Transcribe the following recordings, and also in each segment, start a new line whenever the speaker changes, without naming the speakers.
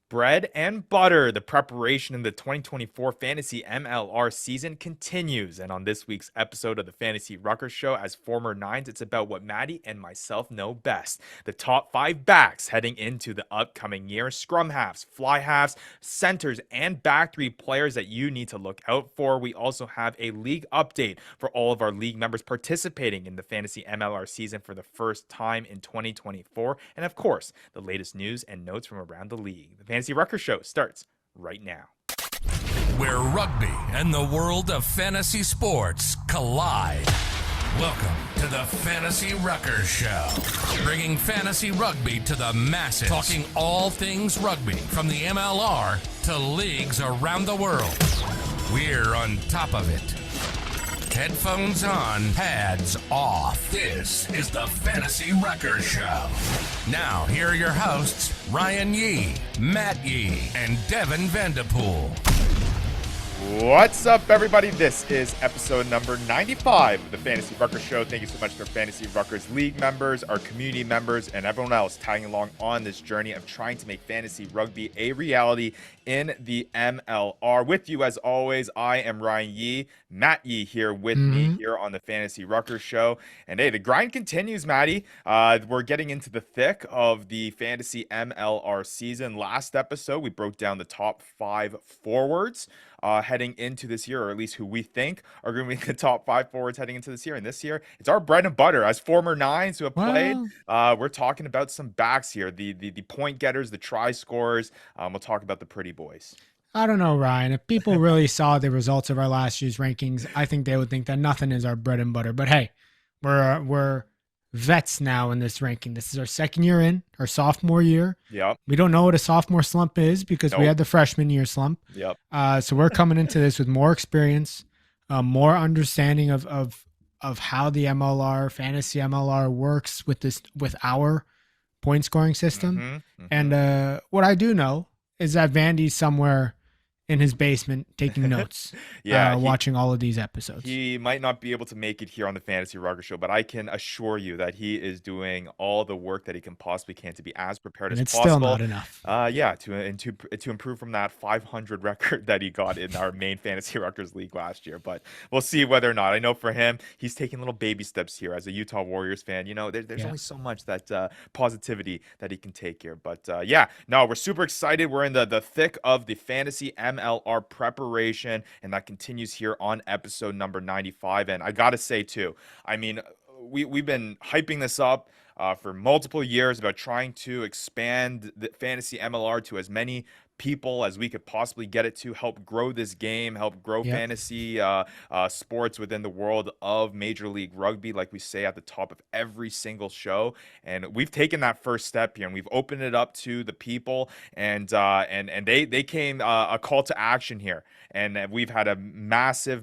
Bread and butter. The preparation in the 2024 Fantasy MLR season continues. And on this week's episode of the Fantasy Ruckers Show, as former Nines, it's about what Maddie and myself know best. The top 5 backs heading into the upcoming year. Scrum halves, fly halves, centers, and back 3 players that you need to look out for. We also have a league update for all of our league members participating in the Fantasy MLR season for the first time in 2024. And of course, the latest news and notes from around the league. The Fantasy Rucker Show starts right now.
Where rugby and the world of fantasy sports collide. Welcome to the Fantasy Ruckers Show, bringing fantasy rugby to the masses, talking all things rugby from the MLR to leagues around the world. We're on top of it. Headphones on, pads off. This is the Fantasy Ruckers Show. Now, here are your hosts, Ryan Yee, Matt Yee, and Devin Vanderpool.
What's up, everybody? This is episode number 95 of the Fantasy Ruckers Show. Thank you so much to our Fantasy Ruckers League members, our community members, and everyone else tagging along on this journey of trying to make fantasy rugby a reality in the MLR. With you, as always, I am Ryan Yee. Matt Yee here with me here on the Fantasy Ruckers Show. And hey, the grind continues, Matty. We're getting into the thick of the Fantasy MLR season. Last episode, we broke down the top 5 forwards heading into this year, or at least who we think are going to be the top 5 forwards heading into this year. And this year, it's our bread and butter. As former Nines who have played, we're talking about some backs here, the point getters, the try scorers. We'll talk about the pretty boys.
I don't know, Ryan. If people really saw the results of our last year's rankings, I think they would think that nothing is our bread and butter. But hey, we're vets now in this ranking. This is our second year in, our sophomore year.
Yep.
We don't know what a sophomore slump is because we had the freshman year slump.
Yep.
So we're coming into this with more experience, more understanding of how the MLR, fantasy MLR works with our point scoring system. And what I do know is that Vandy's somewhere in his basement taking notes, watching all of these episodes.
He might not be able to make it here on the Fantasy Rucker Show, but I can assure you that he is doing all the work that he can possibly can to be as prepared as possible.
It's still not enough.
To improve from that 500 record that he got in our main Fantasy Ruckers League last year. But we'll see whether or not. I know for him, he's taking little baby steps here as a Utah Warriors fan. You know, there's only so much that positivity that he can take here. But we're super excited. We're in the thick of the Fantasy MLR preparation, and that continues here on episode number 95. And I gotta say too, I mean, we've been hyping this up for multiple years about trying to expand the Fantasy MLR to as many people as we could possibly get it to, help grow this game, help grow fantasy sports within the world of Major League Rugby, like we say at the top of every single show. And we've taken that first step here, and we've opened it up to the people, and they came a call to action here. And we've had a massive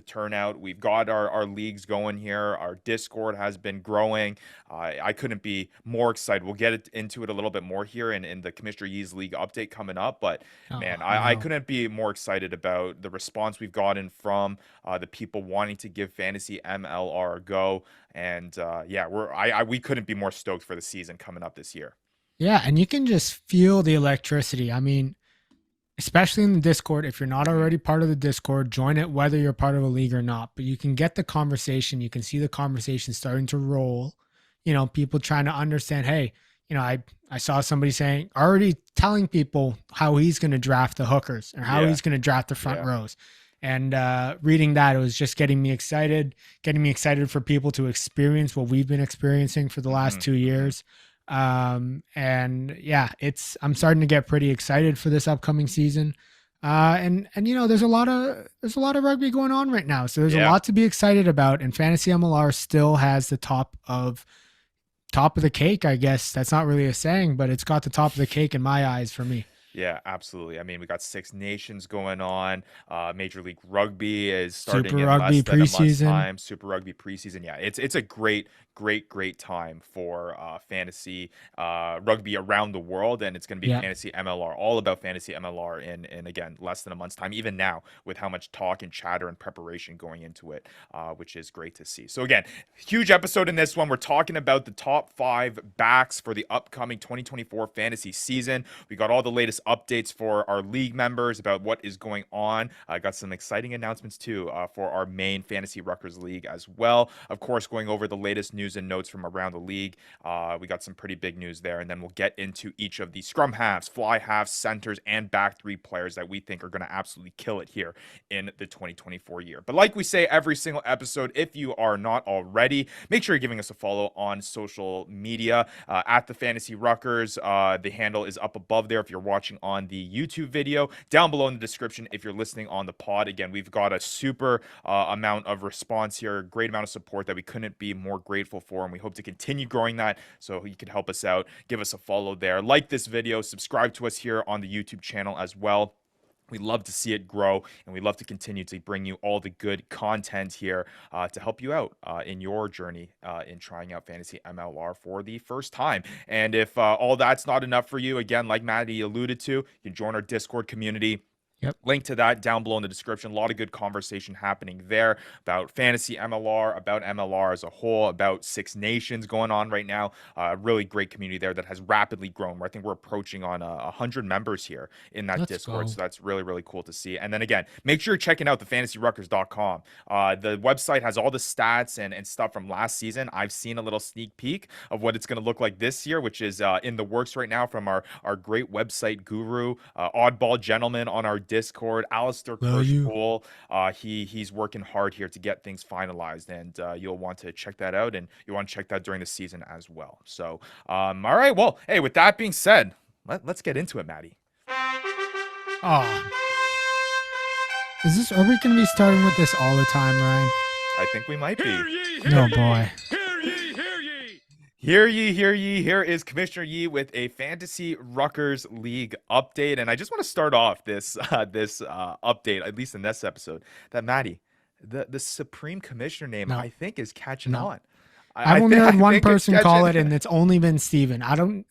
turnout. We've got our leagues going here. Our Discord has been growing. I couldn't be more excited. We'll get into it a little bit more here in the Commissioner Yee's League update coming up. But I couldn't be more excited about the response we've gotten from the people wanting to give Fantasy MLR a go. And we couldn't be more stoked for the season coming up this year.
Yeah, and you can just feel the electricity. I mean, especially in the Discord. If you're not already part of the Discord, join it whether you're part of a league or not. But you can get the conversation. You can see the conversation starting to roll. You know, people trying to understand, hey, you know, I saw somebody saying, already telling people how he's going to draft the hookers or how he's going to draft the front rows. And reading that, it was just getting me excited for people to experience what we've been experiencing for the last 2 years. I'm starting to get pretty excited for this upcoming season. And you know, there's a lot of rugby going on right now. So there's a lot to be excited about, and Fantasy MLR still has the top of the cake, I guess. That's not really a saying, but it's got the top of the cake in my eyes for me.
Yeah, absolutely. I mean, we got Six Nations going on. Major League Rugby is starting
Super
in
Rugby
less than a month's
preseason.
time. Super Rugby preseason. Yeah, it's a great great time for fantasy rugby around the world, and it's going to be
Yeah.
Fantasy MLR, all about Fantasy MLR in again less than a month's time, even now with how much talk and chatter and preparation going into it, which is great to see. So again, huge episode in this one. We're talking about the top 5 backs for the upcoming 2024 fantasy season. We got all the latest updates for our league members about what is going on. I got some exciting announcements too for our main Fantasy Ruckers League as well. Of course, going over the latest news and notes from around the league. We got some pretty big news there, and then we'll get into each of the scrum halves, fly halves, centers, and back 3 players that we think are going to absolutely kill it here in the 2024 year. But like we say every single episode, if you are not already, make sure you're giving us a follow on social media at the Fantasy Ruckers. The handle is up above there if you're watching on the YouTube video, down below in the description if you're listening on the pod. Again, we've got a super amount of response here, great amount of support that we couldn't be more grateful for, and we hope to continue growing that. So you can help us out, give us a follow there, like this video, subscribe to us here on the YouTube channel as well. We love to see it grow, and we love to continue to bring you all the good content here to help you out in your journey in trying out Fantasy MLR for the first time. And if all that's not enough for you, again, like Maddie alluded to, you can join our Discord community.
Yep.
Link to that down below in the description. A lot of good conversation happening there about Fantasy MLR, about MLR as a whole, about Six Nations going on right now. A really great community there that has rapidly grown. I think we're approaching on 100 members here in that Discord. So that's really, really cool to see. And then again, make sure you're checking out the fantasyruckers.com. The website has all the stats and stuff from last season. I've seen a little sneak peek of what it's going to look like this year, which is in the works right now from our great website guru, Oddball Gentleman on our Discord, Alistair Kirschpool. He's working hard here to get things finalized, and you'll want to check that out, and you want to check that during the season as well. So, all right. Well, hey, with that being said, let's get into it, Maddie.
Oh, are we going to be starting with this all the time, Ryan?
I think we might be.
Oh boy.
Hear ye, hear ye. Here is Commissioner Yee with a Fantasy Ruckers League update. And I just want to start off this update, at least in this episode, that Maddie, the Supreme Commissioner name, I think is catching on.
I've only heard one person call it, and it's only been Steven.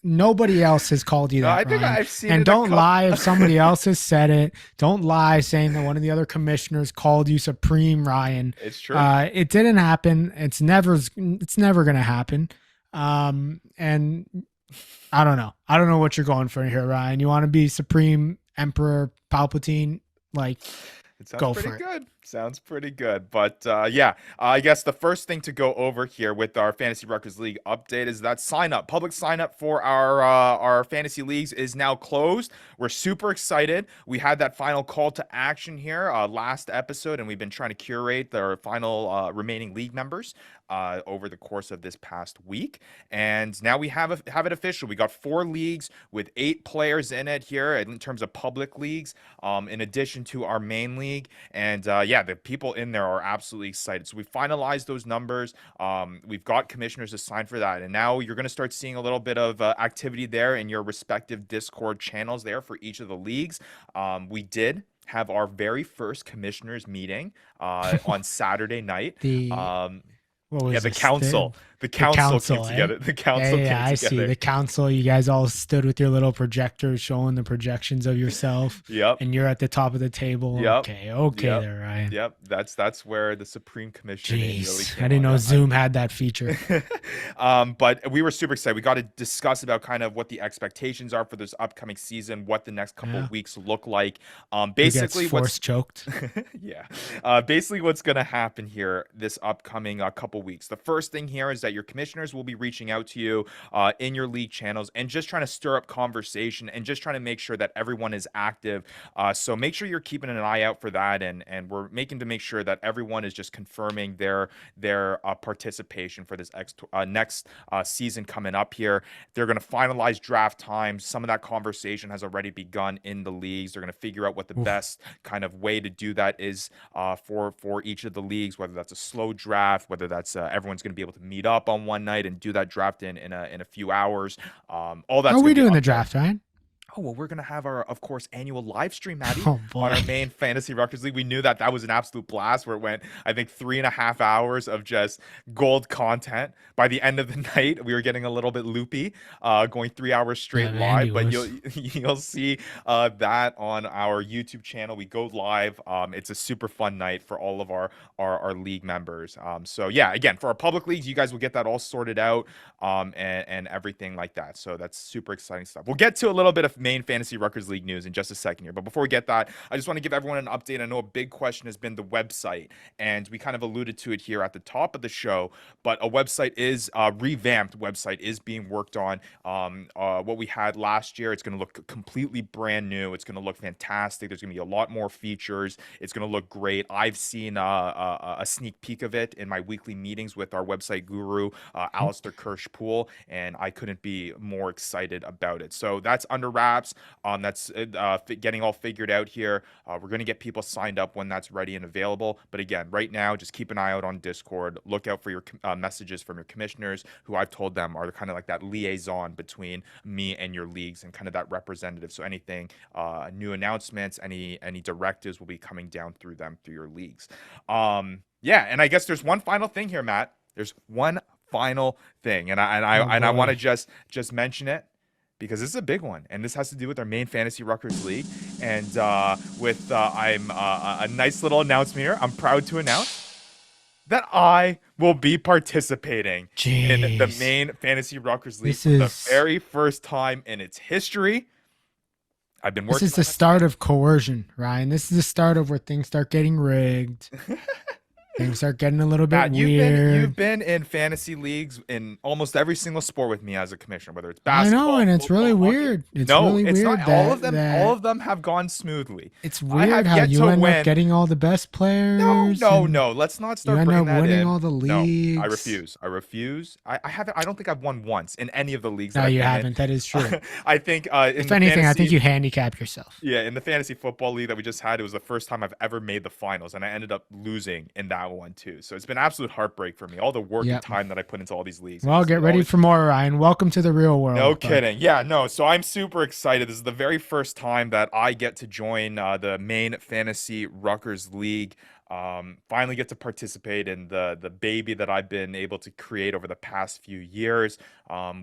Nobody else has called you that.
I think
Ryan.
I've seen
and
it.
Don't lie if somebody else has said it. Don't lie saying that one of the other commissioners called you Supreme, Ryan.
It's true.
It didn't happen. It's never going to happen. And I don't know. I don't know what you're going for here, Ryan. You want to be Supreme Emperor Palpatine? Like,
it sounds
go
pretty
for it.
good. Sounds pretty good. But yeah, I guess the first thing to go over here with our Fantasy Ruckers League update is that public sign up for our fantasy leagues is now closed. We're super excited. We had that final call to action here last episode, and we've been trying to curate the final remaining league members over the course of this past week. And now we have it official. We got 4 leagues with 8 players in it here in terms of public leagues, in addition to our main league. And yeah, the people in there are absolutely excited. So we finalized those numbers. We've got commissioners assigned for that. And now you're going to start seeing a little bit of activity there in your respective Discord channels there for each of the leagues. We did have our very first commissioners meeting on Saturday night.
What was
the council. The council came together. The council came together.
I see. The council, you guys all stood with your little projectors showing the projections of yourself.
Yep.
And you're at the top of the table.
Yep.
Okay there, Ryan.
Yep. That's where the Supreme Commissioner really came
I didn't know
on.
Zoom had that feature.
But we were super excited. We got to discuss about kind of what the expectations are for this upcoming season, what the next couple of weeks look like. Basically,
what's choked.
Yeah. Basically, what's going to happen here this upcoming couple weeks. The first thing here is that your commissioners will be reaching out to you in your league channels and just trying to stir up conversation and just trying to make sure that everyone is active. So make sure you're keeping an eye out for that, and we're making to make sure that everyone is just confirming their participation for this next season coming up here. They're going to finalize draft times. Some of that conversation has already begun in the leagues. They're going to figure out what the best kind of way to do that is for each of the leagues, whether that's a slow draft, whether that's everyone's going to be able to meet up on one night and do that draft in a few hours. All that.
Are we doing the draft, Ryan?
Oh, well, we're going to have our, of course, annual live stream, Maddie,
Oh
on
boy.
our main Fantasy Ruckers League. We knew that that was an absolute blast where it went, I think, 3.5 hours of just gold content. By the end of the night, we were getting a little bit loopy, going 3 hours straight
Yeah, Andy
live. But
was.
you'll see that on our YouTube channel. We go live. It's a super fun night for all of our league members. So yeah, again, for our public leagues, you guys will get that all sorted out, and everything like that. So that's super exciting stuff. We'll get to a little bit of main Fantasy Ruckers League news in just a second here. But before we get that, I just want to give everyone an update. I know a big question has been the website, and we kind of alluded to it here at the top of the show, but a website is revamped website is being worked on. What we had last year, it's going to look completely brand new. It's going to look fantastic. There's going to be a lot more features. It's going to look great. I've seen a sneak peek of it in my weekly meetings with our website guru, Alistair Kirsch-Poole, and I couldn't be more excited about it. So that's under wraps. That's getting all figured out here. We're going to get people signed up when that's ready and available. But again, right now, just keep an eye out on Discord. Look out for your messages from your commissioners, who I've told them are kind of like that liaison between me and your leagues and kind of that representative. So anything, new announcements, any directives will be coming down through them through your leagues. Yeah, and I guess there's one final thing here, Matt. There's one final thing, and I want to just mention it, because this is a big one, and this has to do with our main Fantasy Ruckers League. And I'm a nice little announcement here. I'm proud to announce that I will be participating in the
Jeez.
main Fantasy Ruckers League
This
for the
is-
very first time in its history. I've been working.
This is the start of coercion, Ryan. This is the start of where things start getting rigged. Things start getting a little bit
Matt,
weird.
you've been in fantasy leagues in almost every single sport with me as a commissioner, whether it's
I
basketball.
know, and it's
football,
really
hockey.
weird. It's
No,
really
it's
weird
not.
that,
All of them have gone smoothly.
It's
I have
weird how
yet
you
to
end
win.
up getting all the best players.
No.
and
Let's not
You
start
end
bringing
up
that
winning
in.
all the leagues.
No, I refuse. I haven't. I don't think I've won once in any of the leagues.
No,
that I've
you
been in.
haven't. That is true.
I think.
If anything, I think you handicap yourself.
Yeah, in the fantasy football league that we just had, it was the first time I've ever made the finals, and I ended up losing in that one too. So it's been absolute heartbreak for me. All the work and time that I put into all these leagues.
Well, get ready for more, Ryan. Welcome to the real world.
No kidding. Yeah, no. So I'm super excited. This is the very first time that I get to join the main Fantasy Ruckers League. Finally get to participate in the baby that I've been able to create over the past few years.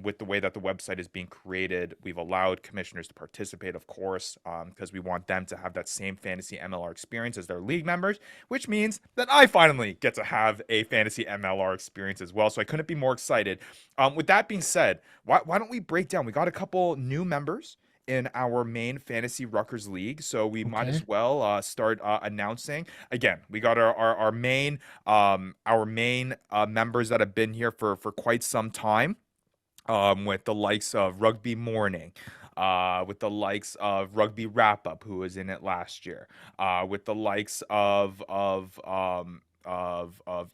With the way that the website is being created, we've allowed commissioners to participate, of course, because we want them to have that same Fantasy MLR experience as their league members, which means that I finally get to have a Fantasy MLR experience as well. So I couldn't be more excited. With that being said, why don't we break down? We got a couple new members in our main Fantasy Ruckers League, so we might as well start announcing. Again, we got our main members that have been here for quite some time, with the likes of Rugby Morning, with the likes of Rugby Wrap Up, who was in it last year, with the likes of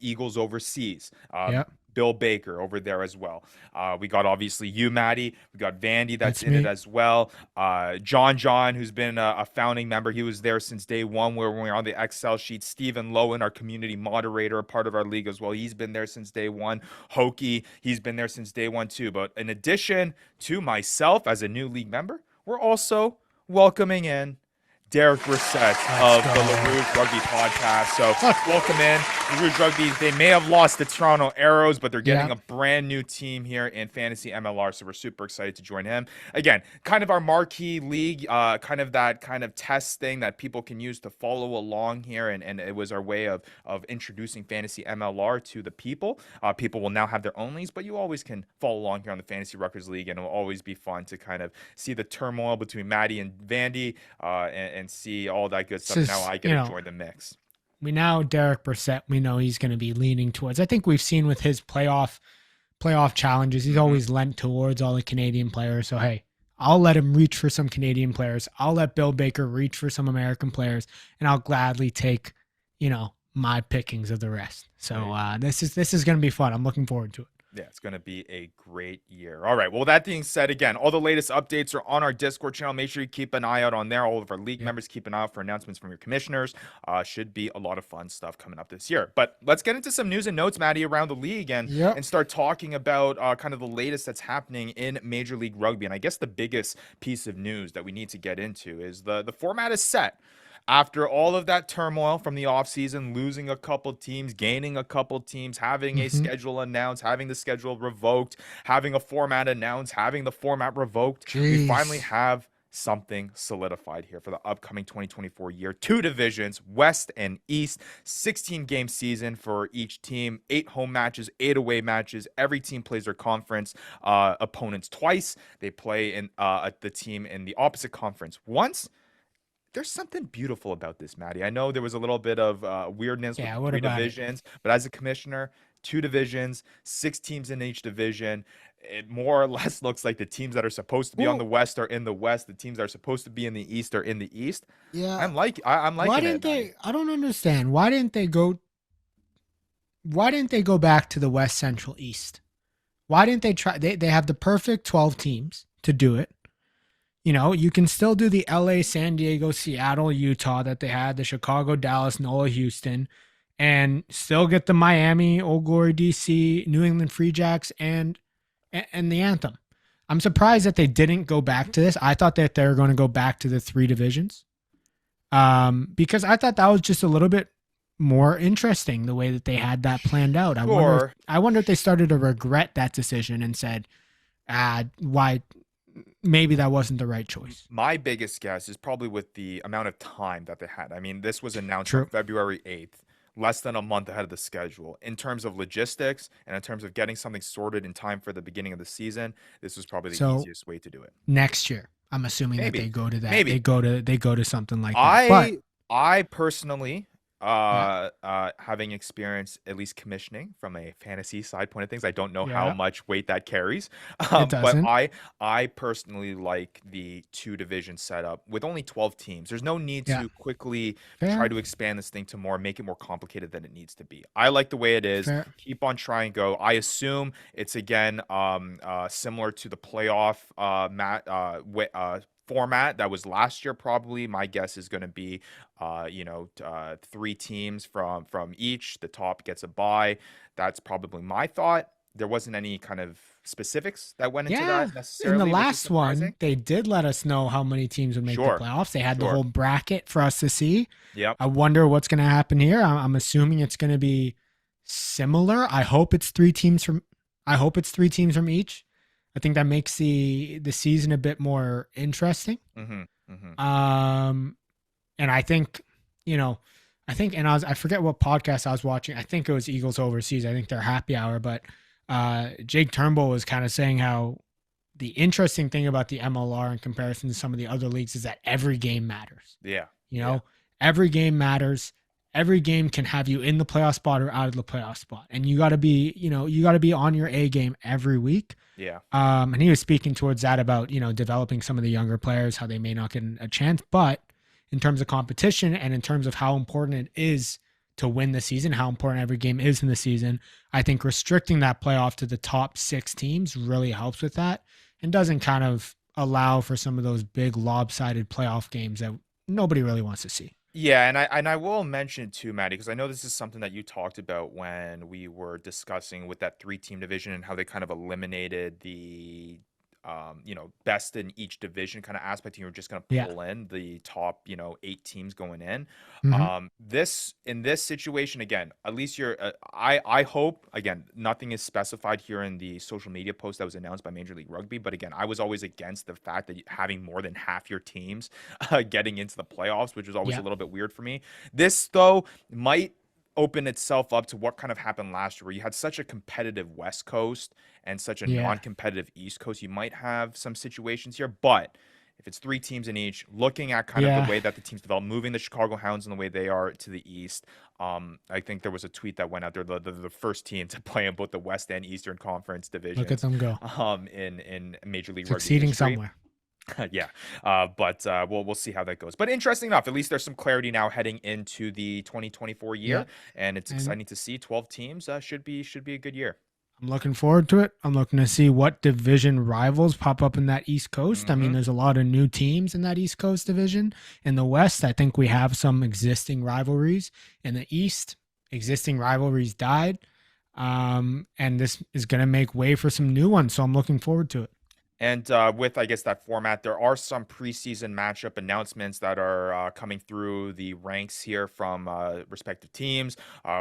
Eagles Overseas.
Yep.
Bill Baker over there as well. We got obviously you, Maddie. We got Vandy that's in
me.
it as well. John, who's been a founding member. He was there since day one where we were on the Excel sheet. Stephen Lowen, our community moderator, a part of our league as well. He's been there since day one. Hokey, he's been there since day one too. But in addition to myself as a new league member, we're also welcoming in Derek Brissett of the LaRouge Rugby podcast. So welcome in. LaRouge Rugby, they may have lost the Toronto Arrows, but they're getting a brand new team here in Fantasy MLR. So we're super excited to join him. Again, kind of our marquee league, kind of that kind of test thing that people can use to follow along here. And it was our way of introducing Fantasy MLR to the people. People will now have their own leagues, but you always can follow along here on the Fantasy Ruckers League, and it will always be fun to kind of see the turmoil between Maddie and Vandy, and see all that good stuff. Now I get to join the mix.
We now Derek Brissett, we know he's going to be leaning towards. I think we've seen with his playoff challenges, he's always lent towards all the Canadian players. So hey, I'll let him reach for some Canadian players. I'll let Bill Baker reach for some American players, and I'll gladly take, my pickings of the rest. So this is going to be fun. I'm looking forward to it.
Yeah, it's going to be a great year. All right. Well, that being said, again, all the latest updates are on our Discord channel. Make sure you keep an eye out on there. All of our league members, keep an eye out for announcements from your commissioners. Should be a lot of fun stuff coming up this year. But let's get into some news and notes, Maddie, around the league and start talking about kind of the latest that's happening in Major League Rugby. And I guess the biggest piece of news that we need to get into is the format is set. After all of that turmoil from the offseason, losing a couple teams, gaining a couple teams, having a schedule announced, having the schedule revoked, having a format announced, having the format revoked, we finally have something solidified here for the upcoming 2024 year. 2 divisions, West and East, 16-game season for each team, 8 home matches, 8 away matches. Every team plays their conference opponents twice. They play in the team in the opposite conference once. There's something beautiful about this, Maddie. I know there was a little bit of weirdness with the 3 divisions, but as a commissioner, 2 divisions, 6 teams in each division. It more or less looks like the teams that are supposed to be on the West are in the West. The teams that are supposed to be in the East are in the East.
Yeah,
I'm liking
why didn't
it.
They? I don't understand. Why didn't they go? Why didn't they go back to the West, Central, East? Why didn't they try? They have the perfect 12 teams to do it. You know, you can still do the LA, San Diego, Seattle, Utah that they had, the Chicago, Dallas, NOLA, Houston, and still get the Miami, Old Glory, DC, New England Free Jacks, and the Anthem. I'm surprised that they didn't go back to this. I thought that they were going to go back to the 3 divisions, because I thought that was just a little bit more interesting the way that they had that planned out.
Sure.
I wonder if they started to regret that decision and said, why? Maybe that wasn't the right choice.
My biggest guess is probably with the amount of time that they had. I mean, this was announced on February 8th, less than a month ahead of the schedule. In terms of logistics and in terms of getting something sorted in time for the beginning of the season, this was probably the easiest way to do it.
Next year, I'm assuming that they go to that.
Maybe.
They go to something like that.
I personally, having experienced at least commissioning from a fantasy side point of things, I don't know how much weight that carries. But I personally like the 2 division setup with only 12 teams. There's no need to quickly try to expand this thing to make it more complicated than it needs to be. I like the way it is. Keep on trying, go. I assume it's again similar to the playoff format that was last year. Probably my guess is going to be 3 teams from each. The top gets a bye. That's probably my thought. There wasn't any kind of specifics that went into that necessarily.
In the last one, they did let us know how many teams would make the playoffs. They had the whole bracket for us to see.
Yep.
I wonder what's going to happen here. I'm assuming it's going to be similar. I hope it's 3 teams from each. I think that makes the season a bit more interesting. And I think, and I forget what podcast I was watching. I think it was Eagles Overseas. I think they're happy hour, but Jake Turnbull was kind of saying how the interesting thing about the MLR in comparison to some of the other leagues is that every game matters.
Yeah.
Every game matters. Every game can have you in the playoff spot or out of the playoff spot. And you got to be on your A game every week.
Yeah.
And he was speaking towards that about, developing some of the younger players, how they may not get a chance, but in terms of competition and in terms of how important it is to win the season, how important every game is in the season, I think restricting that playoff to the top 6 teams really helps with that and doesn't kind of allow for some of those big lopsided playoff games that nobody really wants to see.
Yeah, and I will mention too, Maddie, because I know this is something that you talked about when we were discussing with that 3-team division and how they kind of eliminated the best in each division kind of aspect. You were just going to pull in the top, 8 teams going in. In this situation, again, at least I hope, again, nothing is specified here in the social media post that was announced by Major League Rugby. But again, I was always against the fact that having more than half your teams getting into the playoffs, which was always a little bit weird for me. This, though, might open itself up to what kind of happened last year, where you had such a competitive West Coast and such a non-competitive East Coast. You might have some situations here, but if it's 3 teams in each, looking at kind of the way that the teams develop, moving the Chicago Hounds in the way they are to the East, I think there was a tweet that went out there, the first team to play in both the West and Eastern Conference divisions.
Look at them go.
In Major League
Rugby. Succeeding somewhere.
But we'll see how that goes. But interesting enough, at least there's some clarity now heading into the 2024 year, and it's exciting to see 12 teams. Should be a good year.
I'm looking forward to it. I'm looking to see what division rivals pop up in that East Coast. I mean,
Hmm.
there's a lot of new teams in that East Coast division. In the West, I think we have some existing rivalries. In the East, existing rivalries died. And this is going to make way for some new ones. So I'm looking forward to it.
And with, I guess, that format, there are some preseason matchup announcements that are coming through the ranks here from respective teams.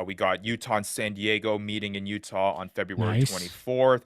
We got Utah and San Diego meeting in Utah on February
Nice.
24th.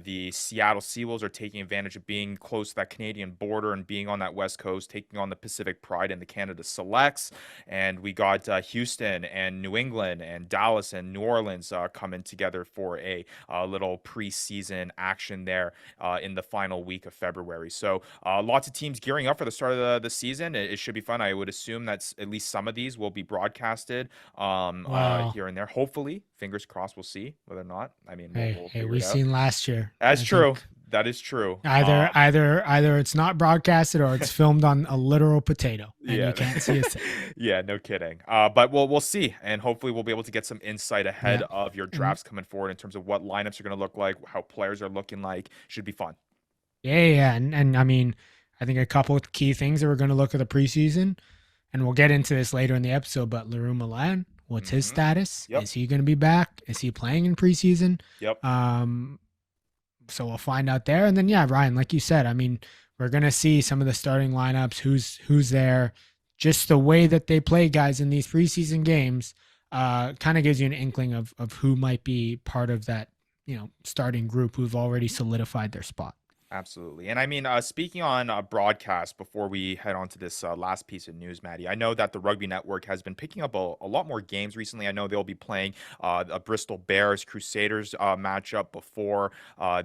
The Seattle Seawolves are taking advantage of being close to that Canadian border and being on that West Coast, taking on the Pacific Pride and the Canada Selects. And we got Houston and New England and Dallas and New Orleans coming together for a little preseason action there in the final week of February. So lots of teams gearing up for the start of the season. It should be fun. I would assume that at least some of these will be broadcasted
Well,
here and there. Hopefully, fingers crossed. We'll see whether or not. I mean, we'll
hey,
figure
we
it out.
seen last year.
That's
I
true.
think
That is true.
either it's not broadcasted or it's filmed on a literal potato and you
Yeah.
can't see a thing.
Yeah, no kidding. But we'll see, and hopefully we'll be able to get some insight ahead
Yeah.
of your
And
drafts coming forward in terms of what lineups are going to look like, how players are looking like. Should be fun.
yeah. And I mean, I think a couple of key things that we're going to look at the preseason, and we'll get into this later in the episode, but Leroux Milan, what's his
Hmm.
status?
Yep.
Is he going to be back? Is he playing in preseason?
Yep.
So we'll find out there. And then, yeah, Ryan, like you said, I mean, we're going to see some of the starting lineups, who's there, just the way that they play guys in these preseason games kind of gives you an inkling of who might be part of that, starting group who've already solidified their spot.
Absolutely. And I mean, speaking on broadcast, before we head on to this last piece of news, Maddie, I know that the Rugby Network has been picking up a lot more games recently. I know they'll be playing a Bristol Bears Crusaders matchup before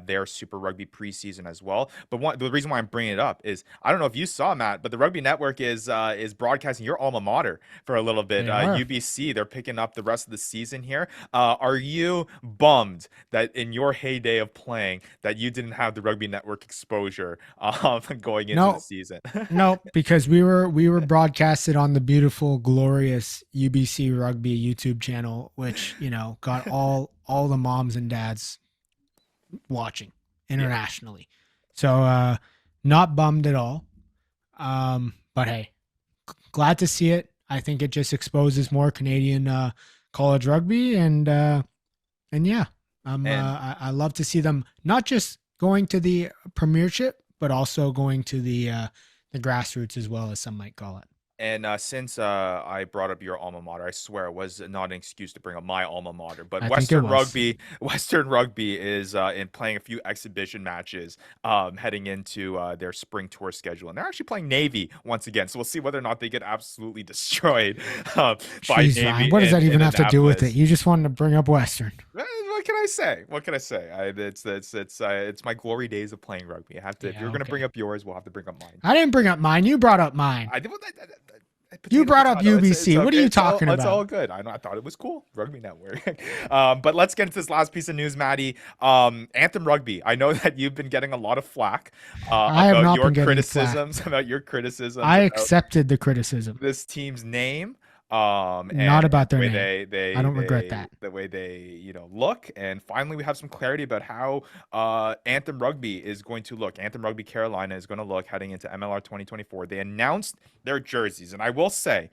their Super Rugby preseason as well. But the reason why I'm bringing it up is I don't know if you saw, Matt, but the Rugby Network is broadcasting your alma mater for a little bit.
They are.
UBC, they're picking up the rest of the season here. Are you bummed that in your heyday of playing that you didn't have the Rugby Network exposure going into the
No,
season?
no, because we were broadcasted on the beautiful, glorious UBC Rugby YouTube channel, which got all the moms and dads watching
Yeah.
internationally. So not bummed at all. But hey, glad to see it. I think it just exposes more Canadian college rugby, and yeah,
And
I love to see them not just going to the premiership, but also going to the grassroots as well, as some might call it.
And since I brought up your alma mater, I swear it was not an excuse to bring up my alma mater. But
I think it was.
Western Rugby is in playing a few exhibition matches heading into their spring tour schedule, and they're actually playing Navy once again. So we'll see whether or not they get absolutely destroyed by
Jeez, Ryan,
Navy
what does that
in
even have to do with it?
Annapolis.
You just wanted to bring up Western.
What can I say? What can I say? It's my glory days of playing rugby. I have to. If
Yeah,
you're gonna bring
okay.
up yours, we'll have to bring up mine.
I didn't bring up mine. You brought up mine.
I did.
You
Potato,
brought up
potato. It's
UBC. What are
okay.
you talking
It's all
about?
good. I know. I thought it was cool. Rugby Network. But let's get into this last piece of news, Maddie. Anthem Rugby. I know that you've been getting a lot of flack
I have
about
not
your
been getting
criticisms, about your criticisms
I
about
accepted the criticism.
this team's name.
Not
And
about
the
their
way
name.
they
I don't regret that.
the way they look, and finally we have some clarity about how Anthem Rugby is going to look. Anthem Rugby Carolina is going to look heading into MLR 2024. They announced their jerseys, and I will say,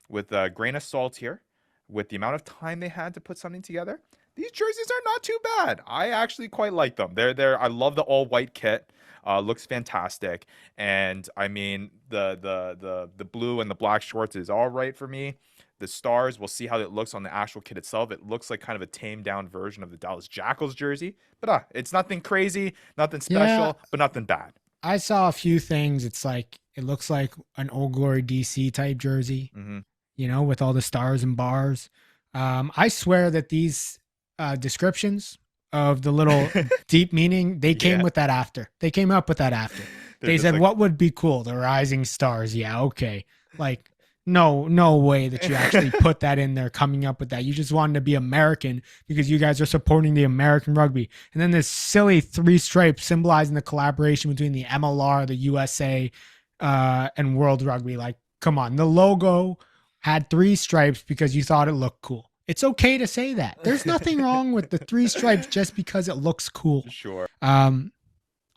with a grain of salt here, with the amount of time they had to put something together, these jerseys are not too bad. I actually quite like them. I love the all white kit. Looks fantastic, and I mean the blue and the black shorts is all right for me. The stars, we'll see how it looks on the actual kit itself. It looks like kind of a tamed down version of the Dallas Jackals jersey, but it's nothing crazy, nothing special,
Yeah,
but nothing bad.
I saw a few things. It looks like an Old Glory DC type jersey,
Hmm.
with all the stars and bars. I swear that these descriptions of the little deep meaning, they came
Yeah,
with that after. They came up with that after.
they're
They
just
said,
like,
what would be cool? The rising stars. Yeah, okay. Like, no way that you actually put that in there, coming up with that. You just wanted to be American because you guys are supporting the American rugby. And then this silly 3 stripes symbolizing the collaboration between the MLR, the USA, and World Rugby. Like, come on. The logo had 3 stripes because you thought it looked cool. It's okay to say that. There's nothing wrong with the 3 stripes just because it looks cool.
Sure.
On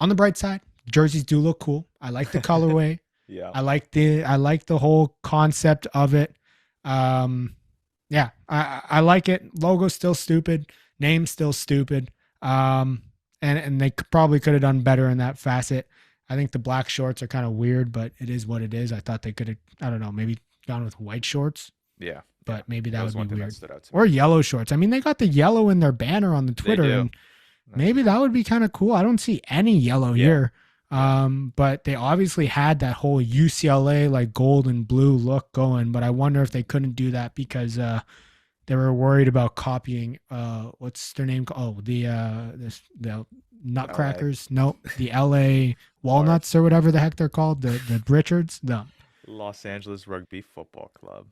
the bright side, jerseys do look cool. I like the colorway.
Yeah.
I like the whole concept of it. Yeah, I like it. Logo's still stupid. Name's still stupid. And they probably could have done better in that facet. I think the black shorts are kind of weird, but it is what it is. I thought they could have, I don't know, maybe gone with white shorts.
Yeah.
But maybe that would be weird.
That
or yellow shorts. I mean, they got the yellow in their banner on the Twitter, and maybe that would be kind of cool. I don't see any yellow here. But they obviously had that whole UCLA like gold and blue look going, but I wonder if they couldn't do that because they were worried about copying what's their name? Oh, the Nutcrackers. No, the LA Walnuts or whatever the heck they're called. The Richards. The
Los Angeles Rugby Football Club.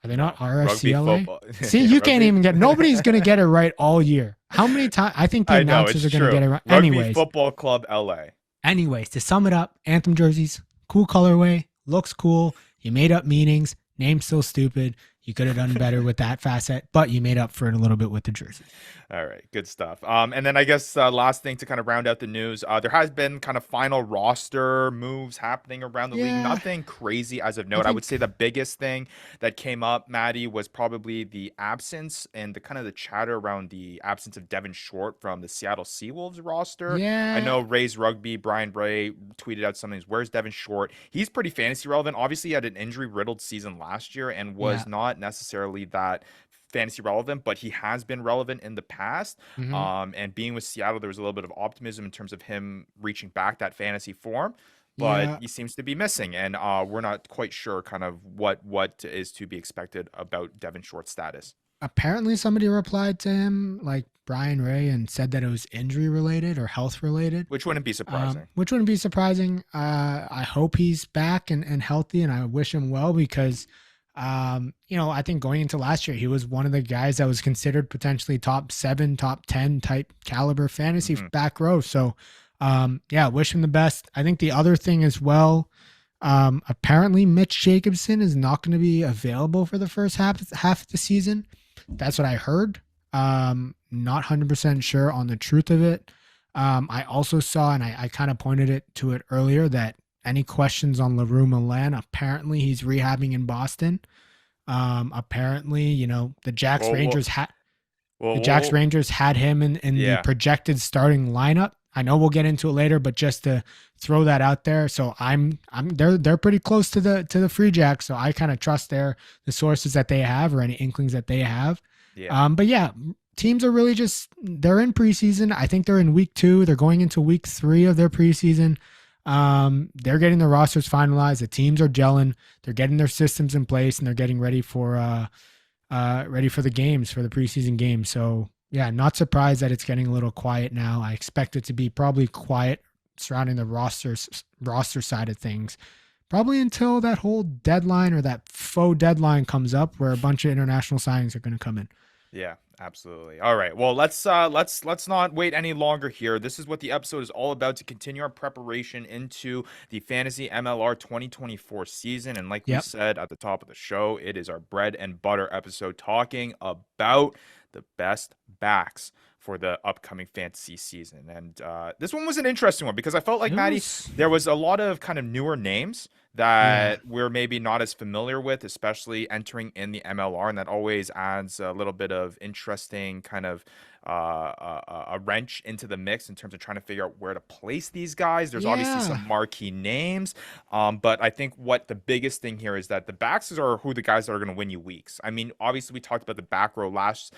Are they not RFCLA? See,
Yeah,
you can't even get. Nobody's gonna get it right all year. How many times? I think the announcers are gonna get it right.
Rugby
Anyways,
Football Club LA.
Anyways, to sum it up, Anthem jerseys, cool colorway, looks cool. You made up meanings. Name's still stupid. You could have done better with that facet, but you made up for it a little bit with the jersey.
All right, good stuff. And then I guess last thing to kind of round out the news, there has been kind of final roster moves happening around the league. Nothing crazy as of note. I would say the biggest thing that came up, Maddie, was probably the absence and the kind of the chatter around the absence of Devin Short from the Seattle Seawolves roster.
Yeah.
I know Ray's Rugby, Brian Ray tweeted out something. Where's Devin Short? He's pretty fantasy relevant. Obviously, he had an injury-riddled season last year and was not necessarily that fantasy relevant, but he has been relevant in the past. And being with Seattle, there was a little bit of optimism in terms of him reaching back that fantasy form, but he seems to be missing, and we're not quite sure kind of what is to be expected about Devin Short's status.
Apparently somebody replied to him, like Brian Ray, and said that it was injury related or health related,
which wouldn't be surprising.
I hope he's back and healthy, and I wish him well because I think going into last year, he was one of the guys that was considered potentially top 7, top 10 type caliber fantasy back row. So, wish him the best. I think the other thing as well, apparently Mitch Jacobson is not going to be available for the first half of the season. That's what I heard. Not 100% sure on the truth of it. I also saw, and I kind of pointed to it earlier, that any questions on LaRue Milan, apparently he's rehabbing in Boston. Apparently, the Jacks Rangers had him in the projected starting lineup. I know we'll get into it later, but just to throw that out there. So they're pretty close to the Free Jacks. So I kind of trust the sources that they have or any inklings that they have. But teams are really they're in preseason. I think they're in week 2. They're going into week 3 of their preseason. They're getting the rosters finalized. The teams are gelling. They're getting their systems in place, and they're getting ready for the games, for the preseason games. So not surprised that it's getting a little quiet now. I expect it to be probably quiet surrounding the roster side of things, probably until that whole deadline or that faux deadline comes up, where a bunch of international signings are going to come in.
Yeah, absolutely. All right. Well, let's not wait any longer here. This is what the episode is all about, to continue our preparation into the Fantasy MLR 2024 season. And like we said at the top of the show, it is our bread and butter episode, talking about the best backs for the upcoming fantasy season. And this one was an interesting one because I felt like, Maddie, there was a lot of kind of newer names that we're maybe not as familiar with, especially entering in the MLR, and that always adds a little bit of interesting kind of a wrench into the mix in terms of trying to figure out where to place these guys. There's obviously some marquee names, but I think what the biggest thing here is that the backs are who the guys that are going to win you weeks. I mean, obviously we talked about the back row last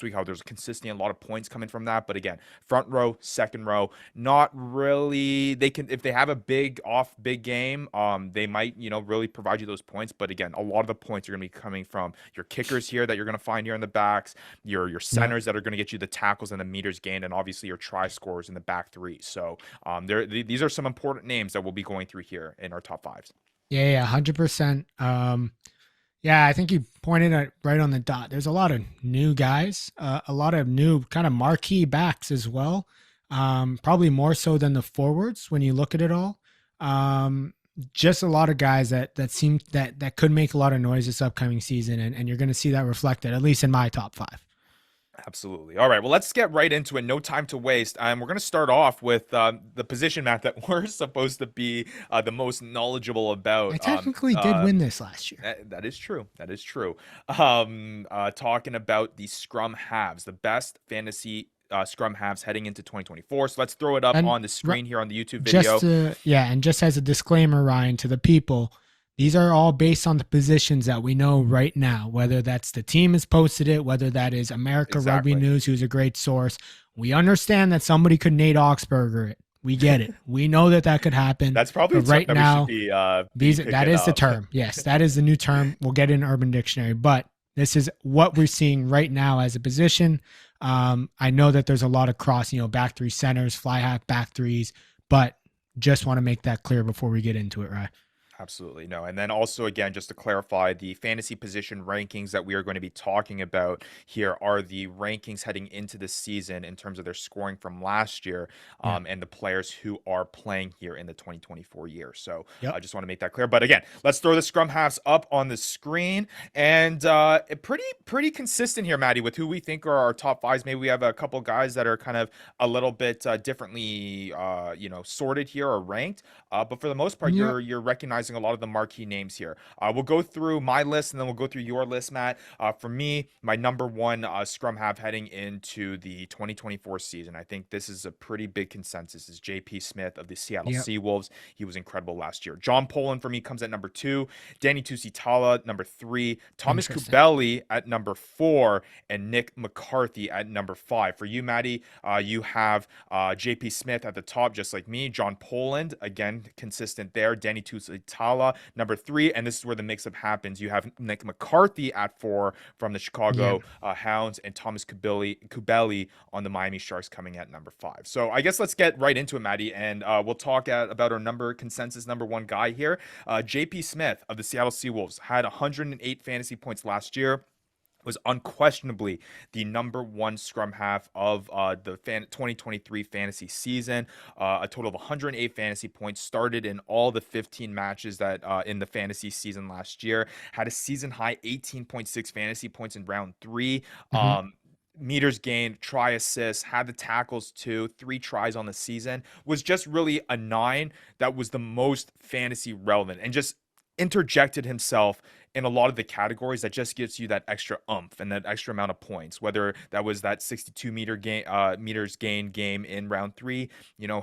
week, how there's consistently a lot of points coming from that, but again, front row, second row, not really. They can, if they have a big game, they might really provide you those points, but again, a lot of the points are going to be coming from your kickers here that you're going to find here in the backs, your centers that are going to get you the tackles and the meters gained, and obviously your try scorers in the back 3. So these are some important names that we'll be going through here in our top 5s.
100%. I think you pointed it right on the dot. There's a lot of new guys, a lot of new kind of marquee backs as well. Probably more so than the forwards when you look at it all. just a lot of guys that seem that could make a lot of noise this upcoming season, and you're going to see that reflected at least in my top five.
Absolutely. All right. Well, let's get right into it. No time to waste. We're going to start off with the position, Matt, that we're supposed to be the most knowledgeable
I
about.
technically did win this last year.
That is true. That is true. Talking about the Scrum halves, the best fantasy Scrum halves heading into 2024. So let's throw it up
And
on the screen here on the YouTube
just
video.
and just as a disclaimer, Ryan, to the people, these are all based on the positions that we know right now, whether that's the team has posted it, whether that is America
Exactly.
Rugby News, who's a great source. We understand that somebody could Nate Oxberger it. We get it. We know that could happen.
That's probably
But right
that
now,
we should be
that
picking
is the
up.
term. Yes, that is the new term. We'll get it in Urban Dictionary. But this is what we're seeing right now as a position. I know that there's a lot of cross, back three centers, fly half, back threes, but just want to make that clear before we get into it, right?
Absolutely no. And then also, again, just to clarify, the fantasy position rankings that we are going to be talking about here are the rankings heading into the season in terms of their scoring from last year, and the players who are playing here in the 2024 year. So I just want to make that clear. But again, let's throw the scrum halves up on the screen, and pretty consistent here, Maddie, with who we think are our top fives. Maybe we have a couple guys that are kind of a little bit differently, sorted here or ranked. But for the most part, you're recognizing a lot of the marquee names here. We'll go through my list and then we'll go through your list, Matt. For me, my number one scrum half heading into the 2024 season, I think this is a pretty big consensus, is JP Smith of the Seattle Seawolves. He was incredible last year. John Poland for me comes at number 2, Danny Tusitala number 3, Thomas Kubeli at number 4, and Nick McCarthy at number 5. For you, Maddie, you have JP Smith at the top, just like me. John Poland, again, consistent there. Danny Tusitala, number 3, and this is where the mix-up happens. You have Nick McCarthy at 4 from the Chicago Hounds, and Thomas Kubeli on the Miami Sharks coming at number 5. So I guess let's get right into it, Maddie, and we'll talk about our consensus number 1 guy here. JP Smith of the Seattle Seawolves had 108 fantasy points last year. Was unquestionably the number 1 scrum half of the 2023 fantasy season. A total of 108 fantasy points, started in all the 15 matches that in the fantasy season last year. Had a season high 18.6 fantasy points in round 3. Meters gained, try assists, had the tackles too, 3 tries on the season. Was just really a 9 that was the most fantasy relevant, and just interjected himself in a lot of the categories that just gives you that extra oomph and that extra amount of points, whether that was that 62 meters gain game in round 3,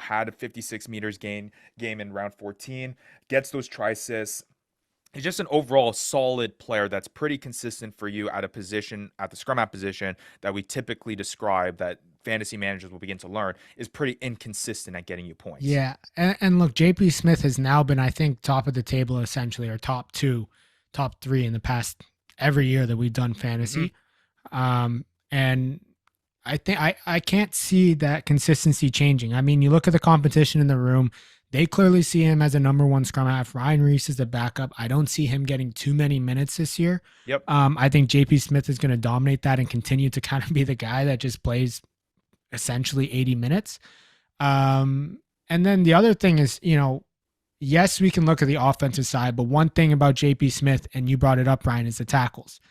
had a 56 meters gain game in round 14, gets those try assists. He's just an overall solid player that's pretty consistent for you at the scrum half position that we typically describe, that fantasy managers will begin to learn, is pretty inconsistent at getting you points.
Yeah. And look, JP Smith has now been, I think, top of the table essentially, or top 2, top 3 in the past every year that we've done fantasy. And I think I can't see that consistency changing. I mean, you look at the competition in the room, they clearly see him as a number 1 scrum half. Ryan Reese is the backup. I don't see him getting too many minutes this year. I think JP Smith is going to dominate that and continue to kind of be the guy that just plays essentially 80 minutes. And then the other thing is, yes, we can look at the offensive side, but one thing about JP Smith, and you brought it up, Ryan, is the tackles.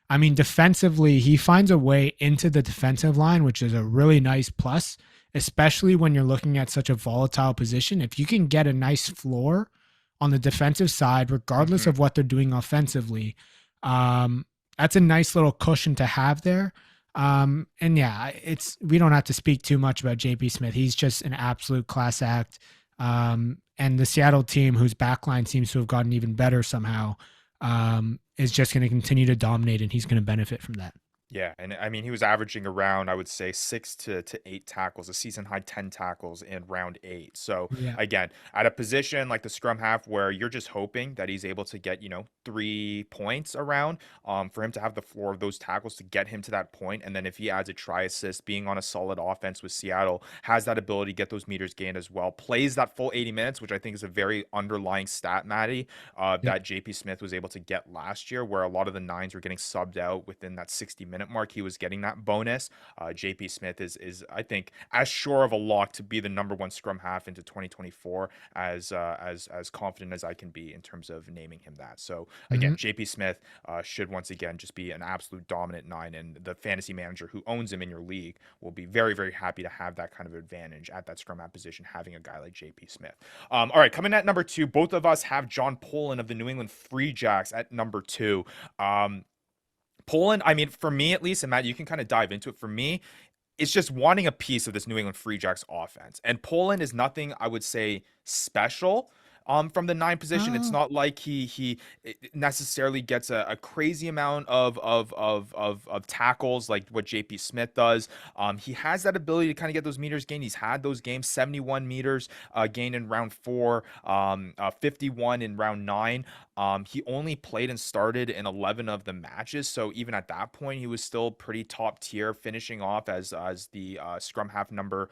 I mean, defensively, he finds a way into the defensive line, which is a really nice plus, especially when you're looking at such a volatile position. If you can get a nice floor on the defensive side, regardless of what they're doing offensively, that's a nice little cushion to have there. And yeah, we don't have to speak too much about JP Smith. He's just an absolute class act. And the Seattle team, whose backline seems to have gotten even better somehow, is just going to continue to dominate, and he's going to benefit from that.
Yeah, and I mean, he was averaging around, I would say, 6 to 8 tackles, a season high 10 tackles in round 8. So again, at a position like the scrum half where you're just hoping that he's able to get 3 points around, for him to have the floor of those tackles to get him to that point, and then if he adds a try assist, being on a solid offense with Seattle, has that ability to get those meters gained as well, plays that full 80 minutes, which I think is a very underlying stat, Maddie, that JP Smith was able to get last year, where a lot of the 9s were getting subbed out within that 60 minutes minute mark, he was getting that bonus. JP Smith is I think as sure of a lock to be the number one scrum half into 2024 as confident as I can be in terms of naming him that. So again, JP Smith should once again just be an absolute dominant 9, and the fantasy manager who owns him in your league will be very, very happy to have that kind of advantage at that scrum half position, having a guy like JP Smith. All right, coming at number 2, both of us have John Poland of the New England Free Jacks at number 2. Poland, I mean, for me at least, and Matt, you can kind of dive into it. For me, it's just wanting a piece of this New England Free Jacks offense. And Poland is nothing, I would say, special from the 9 position. It's not like he necessarily gets a crazy amount of tackles like what JP Smith does. He has that ability to kind of get those meters gained. He's had those games, 71 meters gained in round 4, 51 in round 9. He only played and started in 11 of the matches, so even at that point, he was still pretty top tier, finishing off as the scrum half number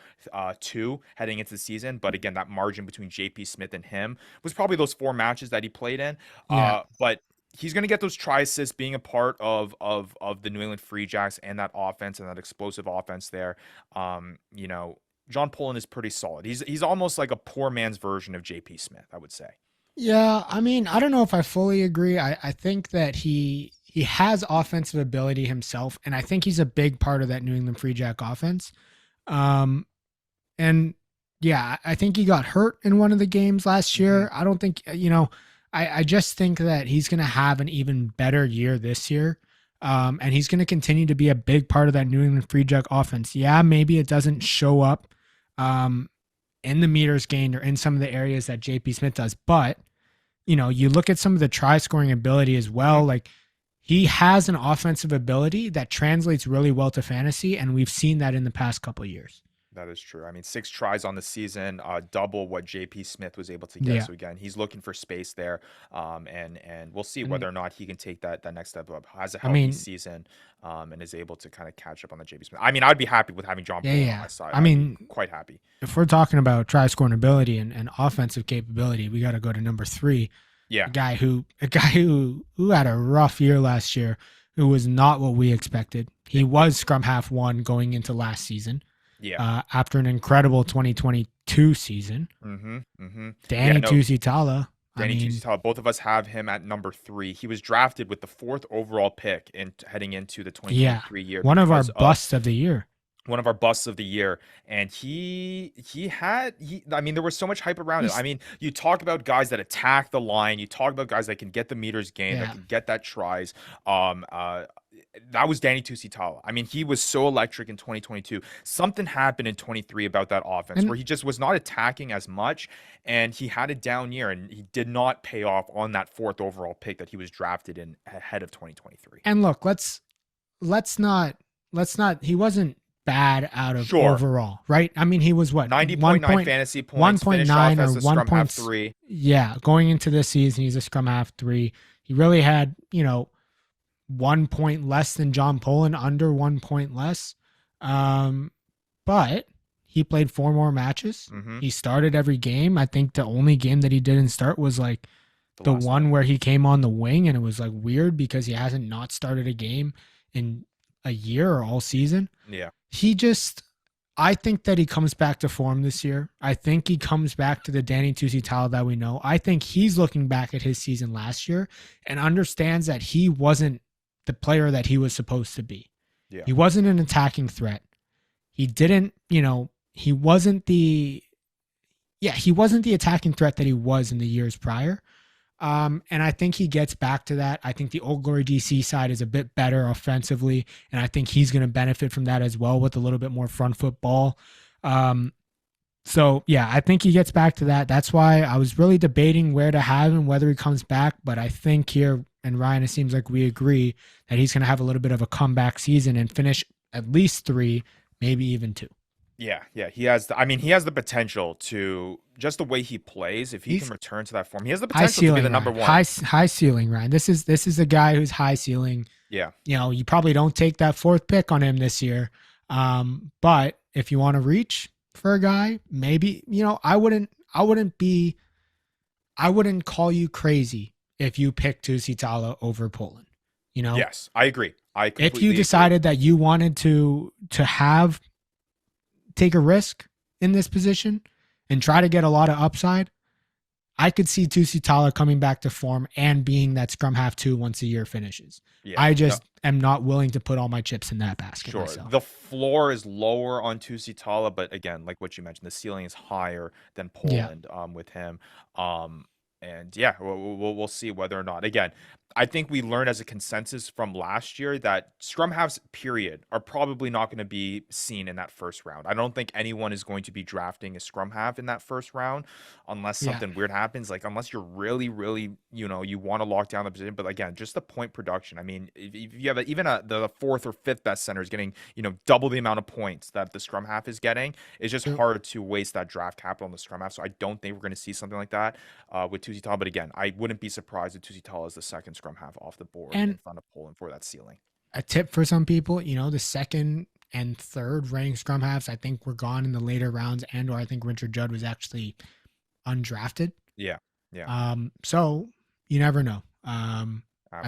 2 heading into the season. But again, that margin between JP Smith and him was probably those 4 matches that he played in. But he's going to get those try assists being a part of the New England Free Jacks and that offense and that explosive offense there. You know, John Poland is pretty solid. He's almost like a poor man's version of JP Smith, I would say.
Yeah, I mean, I don't know if I fully agree. I think that he has offensive ability himself, and I think he's a big part of that New England Free Jack offense. And yeah, I think he got hurt in one of the games last year. I don't think, I just think that he's going to have an even better year this year. And he's going to continue to be a big part of that New England Free Jack offense. Yeah, maybe it doesn't show up in the meters gained or in some of the areas that JP Smith does, but you look at some of the try scoring ability as well. Like, he has an offensive ability that translates really well to fantasy, and we've seen that in the past couple of years.
That is true. I mean, 6 tries on the season, double what JP Smith was able to get. So again, he's looking for space there, and we'll see whether or not he can take that next step up. Has a healthy season, and is able to kind of catch up on the JP Smith. I mean, I'd be happy with having John Poland on my side.
I mean,
quite happy.
If we're talking about try scoring ability and offensive capability, we got to go to number 3.
Yeah,
a guy who had a rough year last year, who was not what we expected. He was scrum half 1 going into last season.
Yeah.
After an incredible 2022 season. Danny Tusitala.
Danny Tusitala. Both of us have him at number 3. He was drafted with the 4th overall pick heading into the 2023 year.
One of our busts of the year.
One of our busts of the year. And I mean, there was so much hype around it. I mean, you talk about guys that attack the line, you talk about guys that can get the meters gained, that can get that tries. That was Danny Tusitala. I mean, he was so electric in 2022. Something happened in 23 about that offense where he just was not attacking as much, and he had a down year, and he did not pay off on that 4th overall pick that he was drafted in ahead of 2023.
And look, let's not, he wasn't bad out of overall, right? I mean, he was what?
90.9 fantasy points,
1.9 or
1.3.
Yeah, going into this season, he's a scrum half 3. He really had, 1 point less than John Poland, under 1 point less. But he played 4 more matches. He started every game. I think the only game that he didn't start was like the one where he came on the wing, and it was like weird because he hasn't not started a game in a year or all season.
Yeah.
I think that he comes back to form this year. I think he comes back to the Danny Tusitala that we know. I think he's looking back at his season last year and understands that he wasn't the player that he was supposed to be.
Yeah.
He wasn't an attacking threat. He didn't, he wasn't the attacking threat that he was in the years prior. And I think he gets back to that. I think the Old Glory DC side is a bit better offensively, and I think he's going to benefit from that as well with a little bit more front foot ball. So yeah, I think he gets back to that. That's why I was really debating where to have him, whether he comes back, but I think here, and Ryan, it seems like we agree that he's going to have a little bit of a comeback season and finish at least 3, maybe even 2.
Yeah, he has the potential to, just the way he plays, if he can return to that form, he has the potential to be the number 1.
High ceiling, Ryan. This is a guy who's high ceiling.
Yeah.
You probably don't take that 4th pick on him this year. But if you want to reach for a guy, maybe, I wouldn't call you crazy if you pick Tusitala over Poland.
Yes, I agree. I
If
completely
you
agree.
decided that you wanted to take a risk in this position and try to get a lot of upside, I could see Tusitala coming back to form and being that scrum half 2 once a year finishes.
Yeah,
I
no,
just am not willing to put all my chips in that basket
sure.
myself.
The floor is lower on Tusitala, but again, like what you mentioned, the ceiling is higher than
Yeah.
Poland with him. And yeah, we'll see whether or not. Again, I think we learned as a consensus from last year that scrum halves, period, are probably not going to be seen in that first round. I don't think anyone is going to be drafting a scrum half in that first round unless
Yeah.
something weird happens. Like, unless you're really, really, you want to lock down the position. But again, just the point production. I mean, if you have the fourth or fifth best center is getting, double the amount of points that the scrum half is getting, it's just
True.
hard to waste that draft capital on the scrum half. So I don't think we're going to see something like that with Tusitala. But again, I wouldn't be surprised if Tusitala is the second scrum half off the board in
And
front of Poland for that ceiling.
a tip for some people, the second and third ranked scrum halves, I think were gone in the later rounds, and or I think Richard Judd was actually undrafted.
Yeah, yeah,
So you never know. I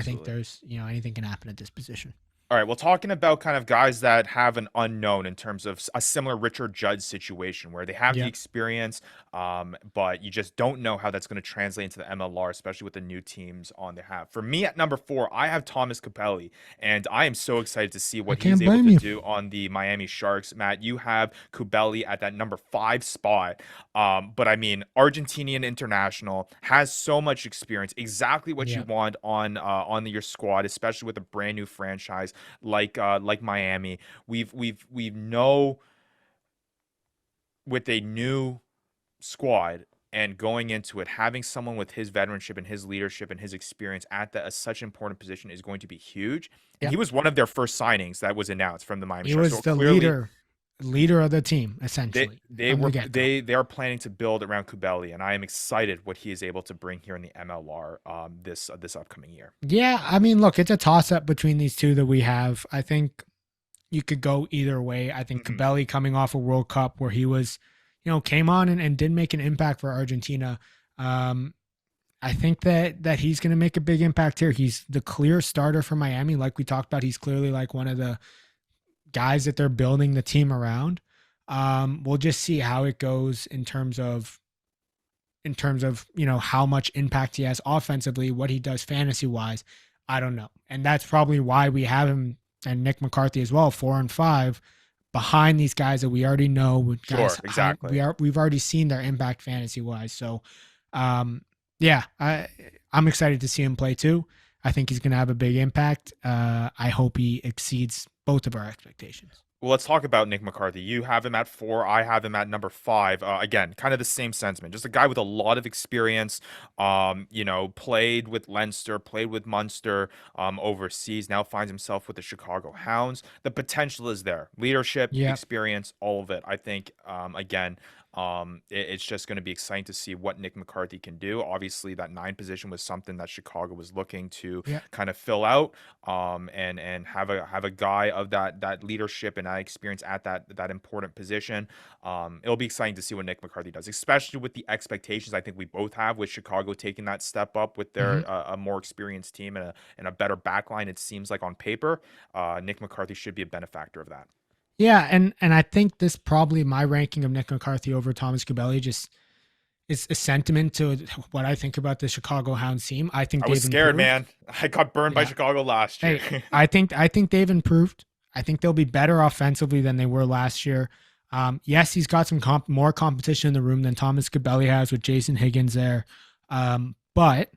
think
absolutely.
there's, anything can happen at this position.
All right, well, talking about kind of guys that have an unknown in terms of a similar Richard Judd situation where they have the
Yeah.
experience, but you just don't know how that's going to translate into the MLR, especially with the new teams on they have. For me at number 4, I have Thomas Capelli, and I am so excited to see
I
what
can't
he's able
blame
to
you.
do on the Miami Sharks. Matt, you have Capelli at that number 5 spot, but I mean, Argentinian international, has so much experience, exactly what you
Yeah.
want on your squad, especially with a brand new franchise like Miami. We've know with a new squad and going into it, having someone with his veteranship and his leadership and his experience at such an important position is going to be huge. And
Yeah.
he was one of their first signings that was announced from the Miami
He
Sharks.
was
So
the
clearly
leader of the team,
they
essentially,
they
from the
were
get-go.
they are planning to build around Kubeli, and I am excited what he is able to bring here in the MLR this upcoming year.
Yeah, I mean, look, it's a toss-up between these two that we have. I think you could go either way. I think
Mhm.
Cabelli coming off a World Cup where he was, came on and did make an impact for Argentina. Um, I think that he's going to make a big impact here. He's the clear starter for Miami. Like we talked about, he's clearly like one of the guys that they're building the team around. We'll just see how it goes in terms of how much impact he has offensively, what he does fantasy wise. I don't know, and that's probably why we have him and Nick McCarthy as well, 4 and 5, behind these guys that we already know. With
Sure,
guys,
exactly.
we've already seen their impact fantasy wise. So, yeah, I'm excited to see him play too. I think he's going to have a big impact. I hope he exceeds both of our expectations.
Well, let's talk about Nick McCarthy. You have him at 4. I have him at number 5. Again, kind of the same sentiment. Just a guy with a lot of experience. Played with Leinster, played with Munster overseas. Now finds himself with the Chicago Hounds. The potential is there. Leadership,
Yeah.
experience, all of it. I think again, it's just going to be exciting to see what Nick McCarthy can do. Obviously, that 9 position was something that Chicago was looking to
Yeah.
kind of fill out, and have a guy of that leadership and that experience at that important position. It'll be exciting to see what Nick McCarthy does, especially with the expectations I think we both have with Chicago taking that step up with their
Mhm.
a more experienced team and a better backline. It seems like on paper, Nick McCarthy should be a benefactor of that.
Yeah, and I think this probably my ranking of Nick McCarthy over Thomas Cabelli just is a sentiment to what I think about the Chicago Hounds team. I think
I was
they've
scared,
improved.
man. I got burned by
Yeah.
Chicago last year.
Hey, I think they've improved. I think they'll be better offensively than they were last year. Yes, he's got some more competition in the room than Thomas Cabelli has with Jason Higgins there. But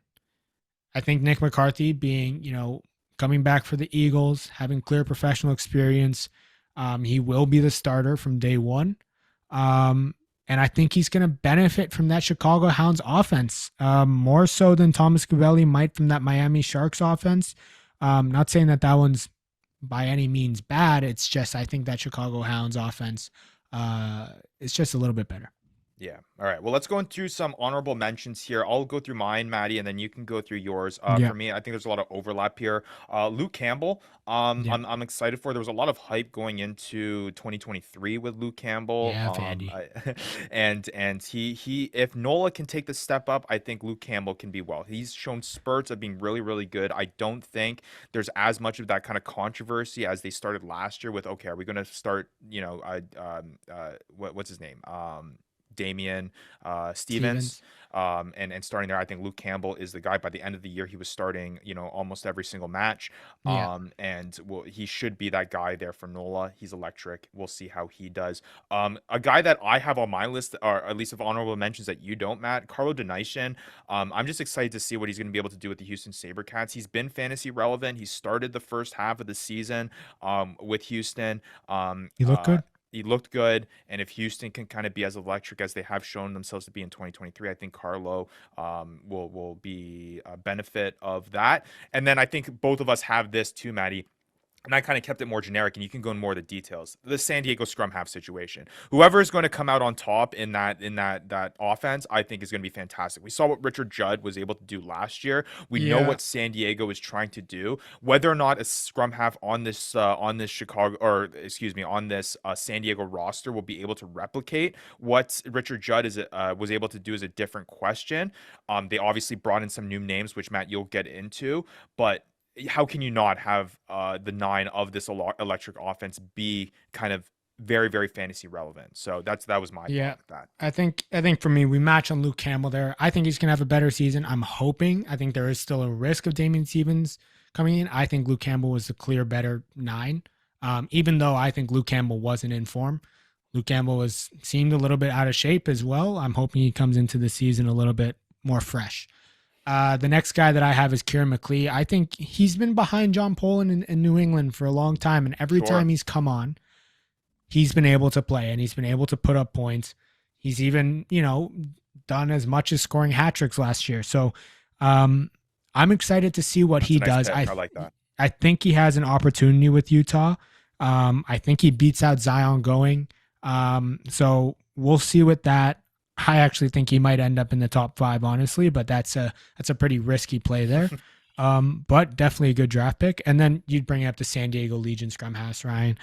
I think Nick McCarthy being, coming back for the Eagles, having clear professional experience, he will be the starter from day one. And I think he's going to benefit from that Chicago Hounds offense more so than Thomas Cabelli might from that Miami Sharks offense. Not saying that one's by any means bad. It's just I think that Chicago Hounds offense is just a little bit better.
Yeah. All right. Well, let's go into some honorable mentions here. I'll go through mine, Maddie, and then you can go through yours.
Yeah.
For me, I think there's a lot of overlap here. Luke Campbell.
Yeah.
I'm excited for. There was a lot of hype going into 2023 with Luke Campbell.
Yeah, Vandy.
And he if Nola can take the step up, I think Luke Campbell can be well. He's shown spurts of being really, really good. I don't think there's as much of that kind of controversy as they started last year with. Okay, are we going to start? What's his name? Damian Stevens.
Stevens.
And starting there, I think Luke Campbell is the guy. By the end of the year, he was starting, almost every single match.
Yeah.
And well, he should be that guy there for Nola. He's electric. We'll see how he does. A guy that I have on my list, or at least of honorable mentions that you don't, Matt, Carlo Denishan. I'm just excited to see what he's going to be able to do with the Houston SaberCats. He's been fantasy relevant. He started the first half of the season with Houston.
He looked good.
He looked good, and if Houston can kind of be as electric as they have shown themselves to be in 2023, I think Carlo will be a benefit of that. And then I think both of us have this too, Maddie. And I kind of kept it more generic, and you can go in more of the details. The San Diego scrum half situation. Whoever is going to come out on top in that offense, I think is going to be fantastic. We saw what Richard Judd was able to do last year. We know
Yeah.
what San Diego is trying to do. Whether or not a scrum half on this Chicago, or excuse me, on this San Diego roster will be able to replicate what Richard Judd was able to do is a different question. They obviously brought in some new names, which Matt you'll get into, but how can you not have the nine of this electric offense be kind of very, very fantasy relevant? So that was my
Yeah.
thought with that.
I think for me, we match on Luke Campbell there. I think he's gonna have a better season. I'm hoping. I think there is still a risk of Damian Stevens coming in. I think Luke Campbell was the clear better 9. Even though I think Luke Campbell wasn't in form. Luke Campbell seemed a little bit out of shape as well. I'm hoping he comes into the season a little bit more fresh. The next guy that I have is Kieran McLeay. I think he's been behind John Poland in New England for a long time, and every
Sure.
time he's come on, he's been able to play and he's been able to put up points. He's even, done as much as scoring hat tricks last year. So I'm excited to see what
That's
he
a nice
does.
pick. I like that.
I think he has an opportunity with Utah. I think he beats out Zion going. So we'll see with that. I actually think he might end up in the top 5, honestly, but that's a pretty risky play there. But definitely a good draft pick. And then you'd bring up the San Diego Legion scrum halves, Ryan.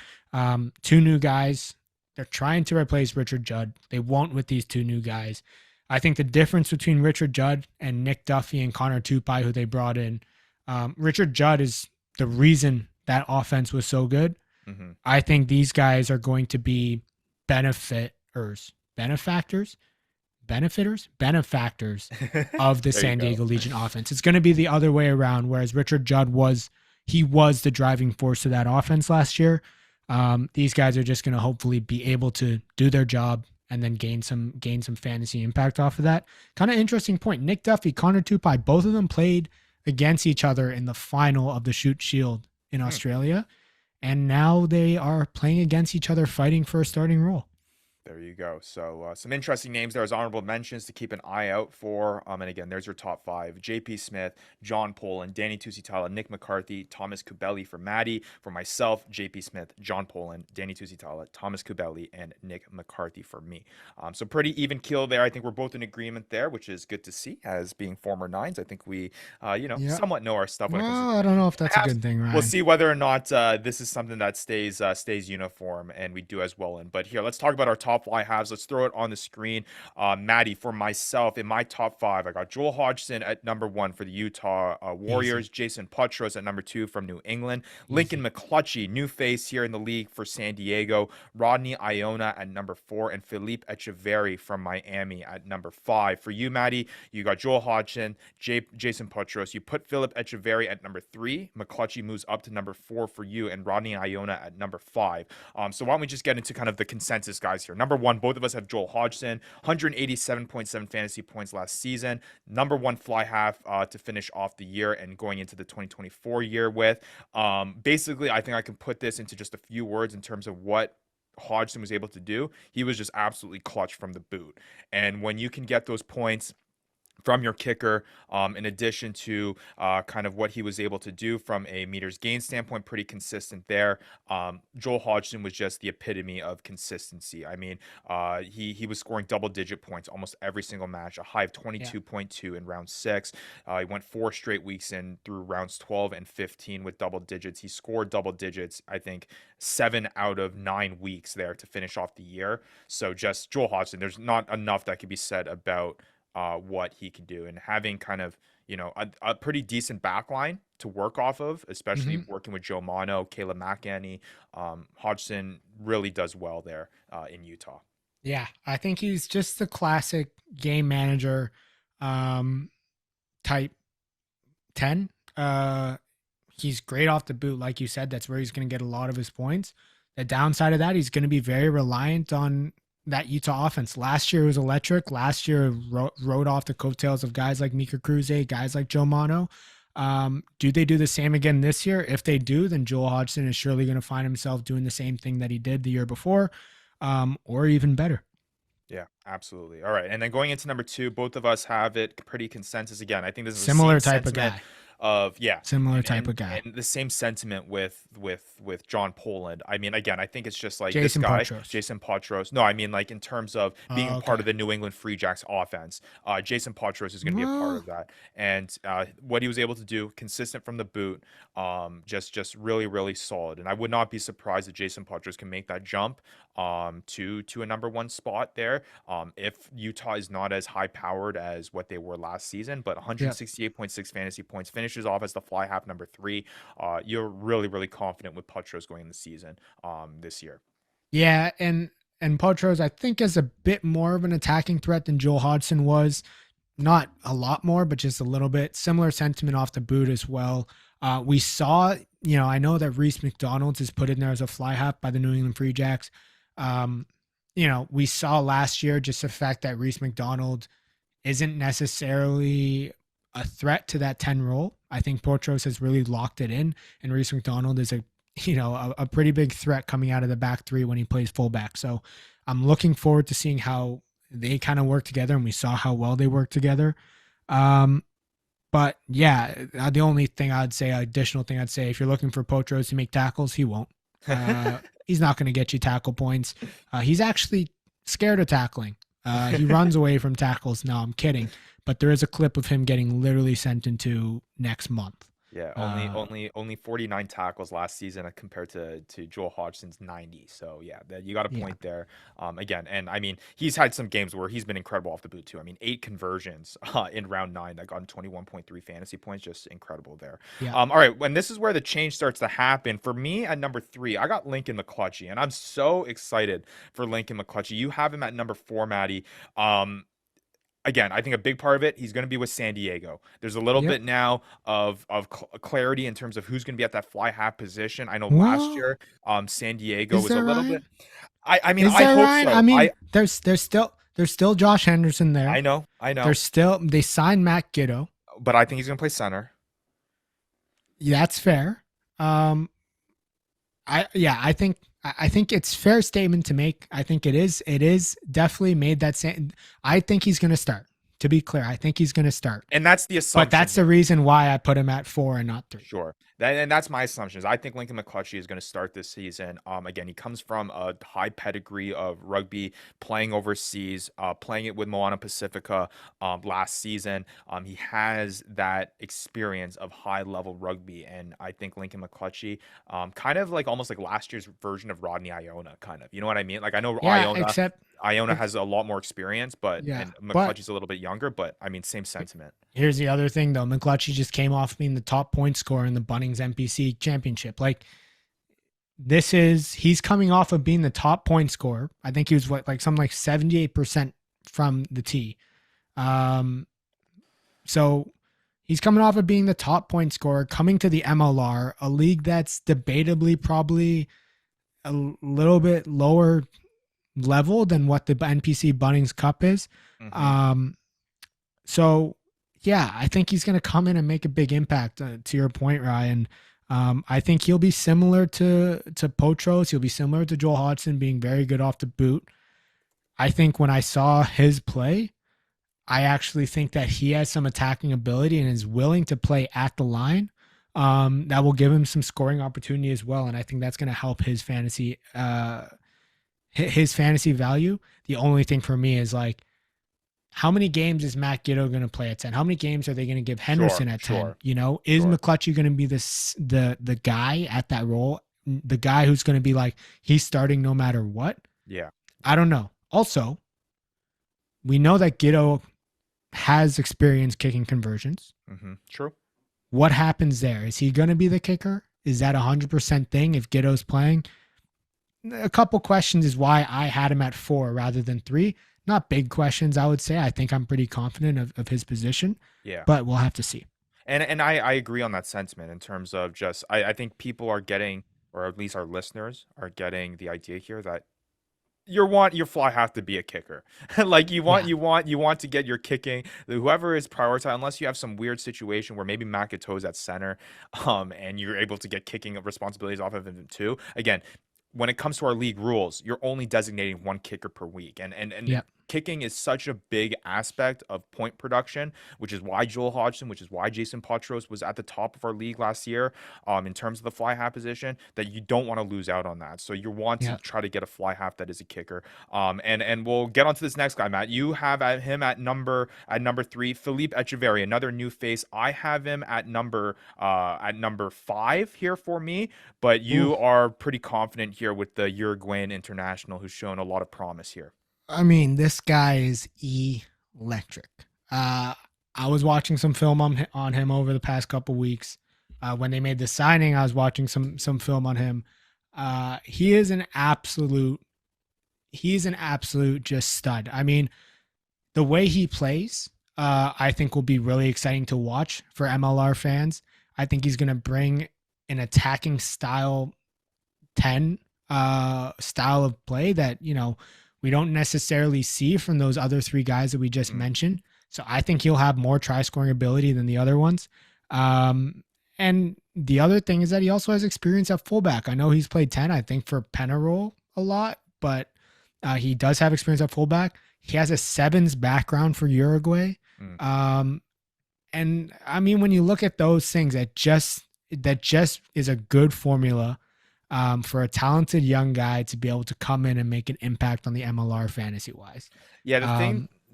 2 new guys. They're trying to replace Richard Judd. They won't with these 2 new guys. I think the difference between Richard Judd and Nick Duffy and Connor Tupai, who they brought in, Richard Judd is the reason that offense was so good.
Mm-hmm.
I think these guys are going to be benefactors of the San Diego Legion offense. It's going to be the other way around, whereas Richard Judd was the driving force of that offense last year. These guys are just going to hopefully be able to do their job and then gain some fantasy impact off of that. Kind of interesting point. Nick Duffy, Connor Tupai, both of them played against each other in the final of the Shoot Shield in Australia, and now they are playing against each other, fighting for a starting role.
There you go. So some interesting names there as honorable mentions to keep an eye out for. And again, there's your top 5. JP Smith, John Poland, Danny Tusitala, Nick McCarthy, Thomas Kubeli for Maddie. For myself, JP Smith, John Poland, Danny Tusitala, Thomas Kubeli, and Nick McCarthy for me. So pretty even kill there. I think we're both in agreement there, which is good to see as being former 9s. I think we, somewhat know our stuff.
Well, I don't know if that's a good thing, Ryan.
We'll see whether or not this is something that stays uniform and we do as well in. But here, let's talk about our top Fly Halves. Let's throw it on the screen. Maddie, for myself, in my top 5, I got Joel Hodgson at number 1 for the Utah Warriors. Easy. Jason Putros at number 2 from New England. Easy. Lincoln McClutchy, new face here in the league for San Diego. Rodney Iona at number 4. And Philippe Echeverry from Miami at number 5. For you, Maddie, you got Joel Hodgson, Jason Putros. You put Philippe Echeverry at number 3. McClutchy moves up to number 4 for you, and Rodney Iona at number 5. So why don't we just get into kind of the consensus guys here. Number 1, both of us have Joel Hodgson, 187.7 fantasy points last season. Number 1 fly half to finish off the year and going into the 2024 year with. Basically, I think I can put this into just a few words in terms of what Hodgson was able to do. He was just absolutely clutch from the boot. And when you can get those points from your kicker, in addition to kind of what he was able to do from a meters gain standpoint, pretty consistent there. Joel Hodgson was just the epitome of consistency. I mean, he was scoring double-digit points almost every single match, a high of
Yeah.
22.2 in round 6. He went 4 straight weeks in through rounds 12 and 15 with double digits. He scored double digits, I think, 7 out of 9 weeks there to finish off the year. So just Joel Hodgson, there's not enough that could be said about what he can do, and having kind of a pretty decent back line to work off of, especially
Hmm.
working with Joe Mono, Caleb McAney. Hodgson really does well there in Utah.
Yeah, I think he's just the classic game manager um, type 10. He's great off the boot, like you said. That's where he's going to get a lot of his points. The downside of that, he's going to be very reliant on that Utah offense. Last year was electric. Last year rode off the coattails of guys like Mika Cruze, guys like Joe Mono. Do they do the same again this year? If they do, then Joel Hodgson is surely going to find himself doing the same thing that he did the year before, or even better.
Yeah, absolutely. All right, and then going into number 2, both of us have it pretty consensus again. I think this is the
Similar
same
type of
sentiment
guy.
of
Similar
and
type of guy.
and the same sentiment with John Poland. I mean, again, I think it's just like this
Jason
guy,
Potros.
Jason Potros. No, I mean like in terms of being a
Oh,
part
okay.
of the New England Free Jacks offense. Jason Potros is going to be a part
Well,
of that, and what he was able to do, consistent from the boot, just really really solid. And I would not be surprised if Jason Potros can make that jump to a number 1 spot there. If Utah is not as high powered as what they were last season, but
yeah.
168.6 fantasy points, finishes off as the fly half number 3. You're really, really confident with Potros going in the season this year.
Yeah, and Potros, I think, is a bit more of an attacking threat than Joel Hodgson was. Not a lot more, but just a little bit. Similar sentiment off the boot as well. We saw, I know that Reese McDonald's is put in there as a fly half by the New England Free Jacks. Um, we saw last year just the fact that Reese McDonald isn't necessarily a threat to that 10 role. I think Potros has really locked it in, and Reese McDonald is a pretty big threat coming out of the back 3 when he plays fullback. So I'm looking forward to seeing how they kind of work together, and we saw how well they work together. Um, but yeah, the only thing I'd say, additional thing I'd say, if you're looking for Potros to make tackles, he won't. He's not going to get you tackle points. He's actually scared of tackling. He runs away from tackles. No, I'm kidding. But there is a clip of him getting literally sent into next month.
Yeah,
Uh,
only 49 tackles last season compared to Joel Hodgson's 90. So yeah, you got a
yeah,
point there. Again, and I mean he's had some games where he's been incredible off the boot too. I mean 8 conversions in round 9 that got him 21.3 fantasy points, just incredible there.
yeah.
All right, when this is where the change starts to happen for me at number 3, I got Lincoln McClutchy, and I'm so excited for Lincoln McClutchy. You have him at number 4, Maddie. Again, I think a big part of it, he's going to be with San Diego. There's a little
Yep.
bit now of clarity in terms of who's going to be at that fly half position. I know last
Well,
year, San Diego
is
was a
there,
little bit.
Ryan?
I mean,
Is
I
there,
hope
Ryan? I
so.
mean, there's still Josh Henderson there.
I know,
There's still they signed Matt Giddo.
but I think he's going to play center.
That's fair. Um, I think it's fair statement to make. I think it is definitely made that same. I think he's going to start. To be clear, I think he's going to start.
And that's the
But that's
assumption.
the reason why I put him at 4 and not 3.
Sure. And that's my assumptions. I think Lincoln McClutchy is going to start this season. Again, he comes from a high pedigree of rugby, playing overseas, playing it with Moana Pacifica last season. He has that experience of high level rugby, and I think Lincoln McClutchy, kind of like almost like last year's version of Rodney Iona, kind of. You know what I mean? Like I know
Yeah, except
Iona
ex-
has a lot more experience, but
yeah,
and
but
McClutchy's a little bit younger, but I mean same sentiment.
here's the other thing though. McClutchy just came off being the top point scorer in the Bunnings NPC championship. Like he's coming off of being the top point scorer. I think he was something like 78% from the tee. So he's coming off of being the top point scorer, coming to the MLR, a league that's debatably probably a little bit lower level than what the NPC Bunnings Cup is.
Hmm.
So yeah, I think he's going to come in and make a big impact. To your point, Ryan, I think he'll be similar to Potros. He'll be similar to Joel Hodgson, being very good off the boot. I think when I saw his play, I actually think that he has some attacking ability and is willing to play at the line. That will give him some scoring opportunity as well, and I think that's going to help his fantasy value. The only thing for me is like, how many games is Matt Giddo going to play at 10? How many games are they going to give Henderson at 10? You know, is McClutchy going to be the guy at that role? The guy who's going to be like, he's starting no matter what?
Yeah.
I don't know. Also, we know that Giddo has experience kicking conversions.
True.
What happens there? Is he going to be the kicker? Is that 100% thing if Giddo's playing? A couple questions is why I had him at 4 rather than 3. Not big questions, I would say. I think I'm pretty confident of his position.
Yeah.
But we'll have to see.
And I agree on that sentiment in terms of just I think people are getting, or at least our listeners are getting the idea here that your fly have to be a kicker. Like you want to get your kicking. Whoever is prioritized, unless you have some weird situation where maybe Makato's at center, and you're able to get kicking responsibilities off of him too. Again, when it comes to our league rules, you're only designating one kicker per week. And
Yep.
kicking is such a big aspect of point production, which is why Joel Hodgson, which is why Jason Potros was at the top of our league last year, in terms of the fly half position, that you don't want to lose out on that. So you want to try to get a fly half that is a kicker. And we'll get on to this next guy, Matt. You have him at number 3, Philippe Echeverri, another new face. I have him at number 5 here for me, but you are pretty confident here with the Uruguayan international who's shown a lot of promise here.
I mean, this guy is electric. I was watching some film on him over the past couple weeks. When they made the signing, I was watching some film on him. He's an absolute just stud. I mean, the way he plays, I think will be really exciting to watch for MLR fans. I think he's going to bring an attacking style 10 style of play that, you know, we don't necessarily see from those other 3 guys that we just mentioned. So I think he'll have more try scoring ability than the other ones. And the other thing is that he also has experience at fullback. I know he's played 10, I think, for Penarol a lot, but he does have experience at fullback. He has a 7s background for Uruguay. And I mean, when you look at those things, that just is a good formula for a talented young guy to be able to come in and make an impact on the MLR fantasy wise.
Yeah,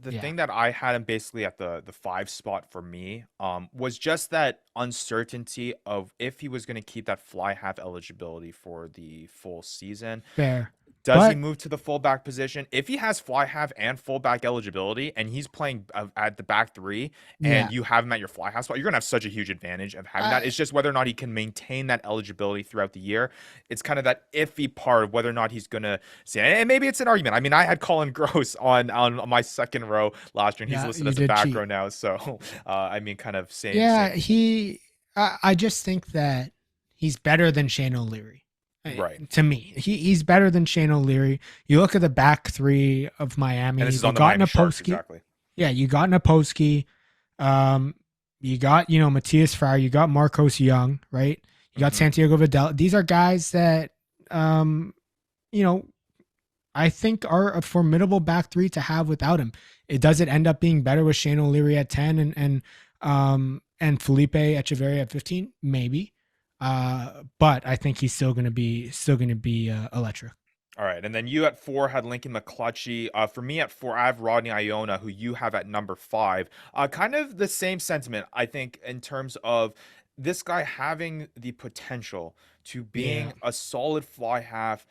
the thing that I had him basically at the 5 spot for me was just that uncertainty of if he was going to keep that fly half eligibility for the full season.
Fair.
Does he move to the fullback position? If he has fly half and fullback eligibility and he's playing at the back 3 and you have him at your fly half spot, you're going to have such a huge advantage of having that. It's just whether or not he can maintain that eligibility throughout the year. It's kind of that iffy part of whether or not he's going to say, and maybe it's an argument. I mean, I had Colin Gross on my second row last year, and he's listed as a back row now. So, I mean, kind of same.
Yeah, I just think that he's better than Shane O'Leary.
Right.
To me, he's better than Shane O'Leary. You look at the back 3 of Miami.
And this is on the Miami Sharks, exactly.
Yeah, you got Naposki. You got, Matthias Fryer. You got Marcos Young, right? You got Santiago Vidal. These are guys that, I think are a formidable back 3 to have without him. Does it end up being better with Shane O'Leary at 10 and Felipe Echeverri at 15? Maybe. But I think he's still going to be electric.
All right. And then you at 4 had Lincoln McClutchy. For me at 4, I have Rodney Iona, who you have at number 5. Kind of the same sentiment, I think, in terms of this guy having the potential to being a solid fly half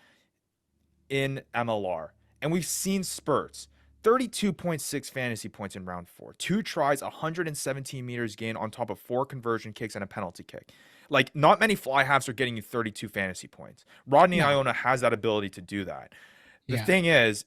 in MLR. And we've seen spurts. 32.6 fantasy points in round 4. 2 tries, 117 meters gained on top of 4 conversion kicks and a penalty kick. Like, not many fly halves are getting you 32 fantasy points. Rodney Iona has that ability to do that. The thing is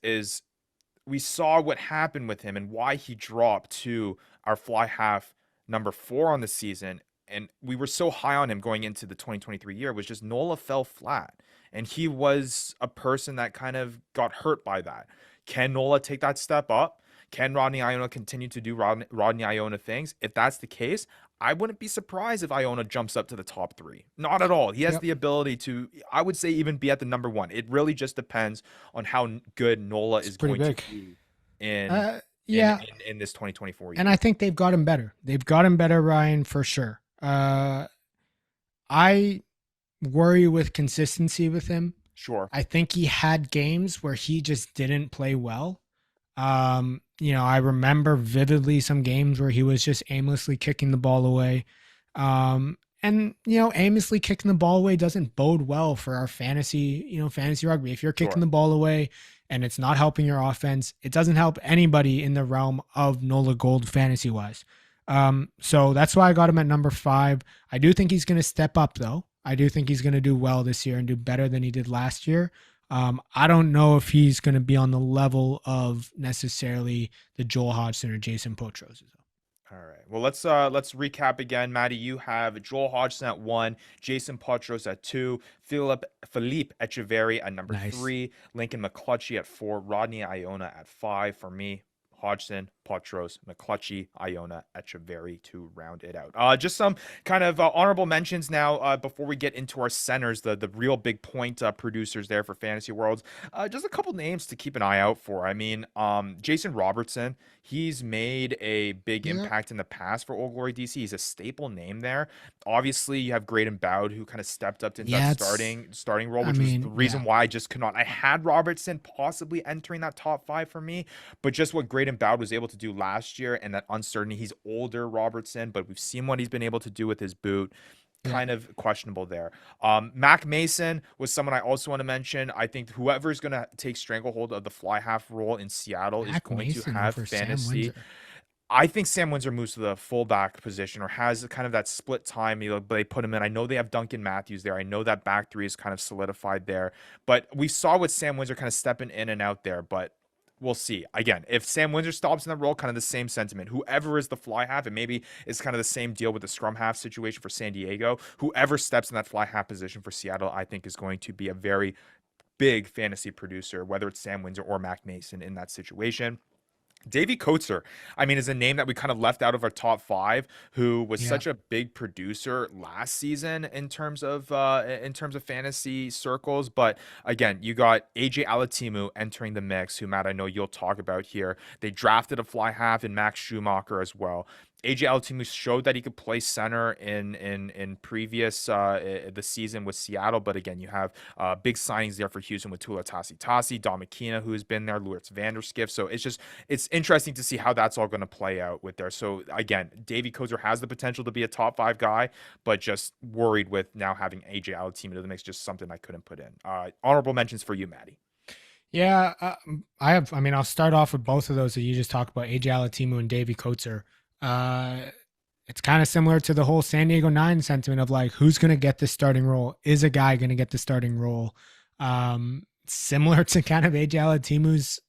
we saw what happened with him and why he dropped to our fly half number 4 on the season. And we were so high on him going into the 2023 year was just Nola fell flat. And he was a person that kind of got hurt by that. Can Nola take that step up? Can Rodney Iona continue to do Rodney Iona things? If that's the case, I wouldn't be surprised if Iona jumps up to the top 3. Not at all. He has the ability to, I would say, even be at the number 1. It really just depends on how good Nola is going to be in
Yeah,
in this 2024
and I
year.
think they've gotten better. They've gotten better, Ryan, for sure. I worry with consistency with him.
Sure.
I think he had games where he just didn't play well. I remember vividly some games where he was just aimlessly kicking the ball away. Aimlessly kicking the ball away doesn't bode well for our fantasy rugby. If you're kicking
Sure.
the ball away and it's not helping your offense, it doesn't help anybody in the realm of Nola Gold fantasy wise. So that's why I got him at number 5. I do think he's going to step up though. I do think he's going to do well this year and do better than he did last year. I don't know if he's going to be on the level of necessarily the Joel Hodgson or Jason Potros.
All right. Well, let's recap again. Maddie, you have Joel Hodgson at 1, Jason Potros at 2, Philippe Echeverry at number
Nice.
3, Lincoln McClutchy at 4, Rodney Iona at 5 for me. Hodgson, Potros, McClutchy, Iona, Echeverry to round it out. Just some kind of honorable mentions now before we get into our centers, the real big point producers there for Fantasy Worlds. Just a couple names to keep an eye out for. I mean, Jason Robertson, he's made a big
Yeah.
impact in the past for Old Glory DC. He's a staple name there. Obviously, you have Graydon Bowd, who kind of stepped up into that
Yeah,
starting role, which was the reason why I just could not. I had Robertson possibly entering that top 5 for me, but just what Graydon Bowd was able to do last year and that uncertainty. He's older, Robertson, but we've seen what he's been able to do with his boot.
Yeah.
Kind of questionable there. Mac Mason was someone I also want to mention. I think whoever's going to take stranglehold of the fly half role in Seattle is
Mac
going to
Mason
have
over Sam
fantasy.
Windsor.
I think Sam Windsor moves to the fullback position or has kind of that split time. They put him in. I know they have Duncan Matthews there. I know that back three is kind of solidified there. But we saw with Sam Windsor kind of stepping in and out there. But we'll see. Again, if Sam Windsor stops in that role, kind of the same sentiment. Whoever is the fly half, and maybe it's kind of the same deal with the scrum half situation for San Diego. Whoever steps in that fly half position for Seattle, I think is going to be a very big fantasy producer, whether it's Sam Windsor or Mac Mason in that situation. Davey Coates, I mean, is a name that we kind of left out of our top 5, who was
Yeah.
such a big producer last season in terms of fantasy circles. But again, you got AJ Alatimu entering the mix, who Matt, I know you'll talk about here. They drafted a fly half in Max Schumacher as well. AJ Alatimu showed that he could play center in previous the season with Seattle, but again, you have big signings there for Houston with Tula Tasi, Don McKenna, who has been there, Lewis Vanderskiff. So it's interesting to see how that's all going to play out with there. So again, Davey Kozer has the potential to be a top 5 guy, but just worried with now having AJ Alatimu to the mix, just something I couldn't put in. Honorable mentions for you, Maddie.
Yeah, I'll start off with both of those that you just talked about, AJ Alatimu and Davey Coates. It's kind of similar to the whole San Diego 9 sentiment of like, who's going to get the starting role? Is a guy going to get the starting role? Similar to kind of AJ Alatimu's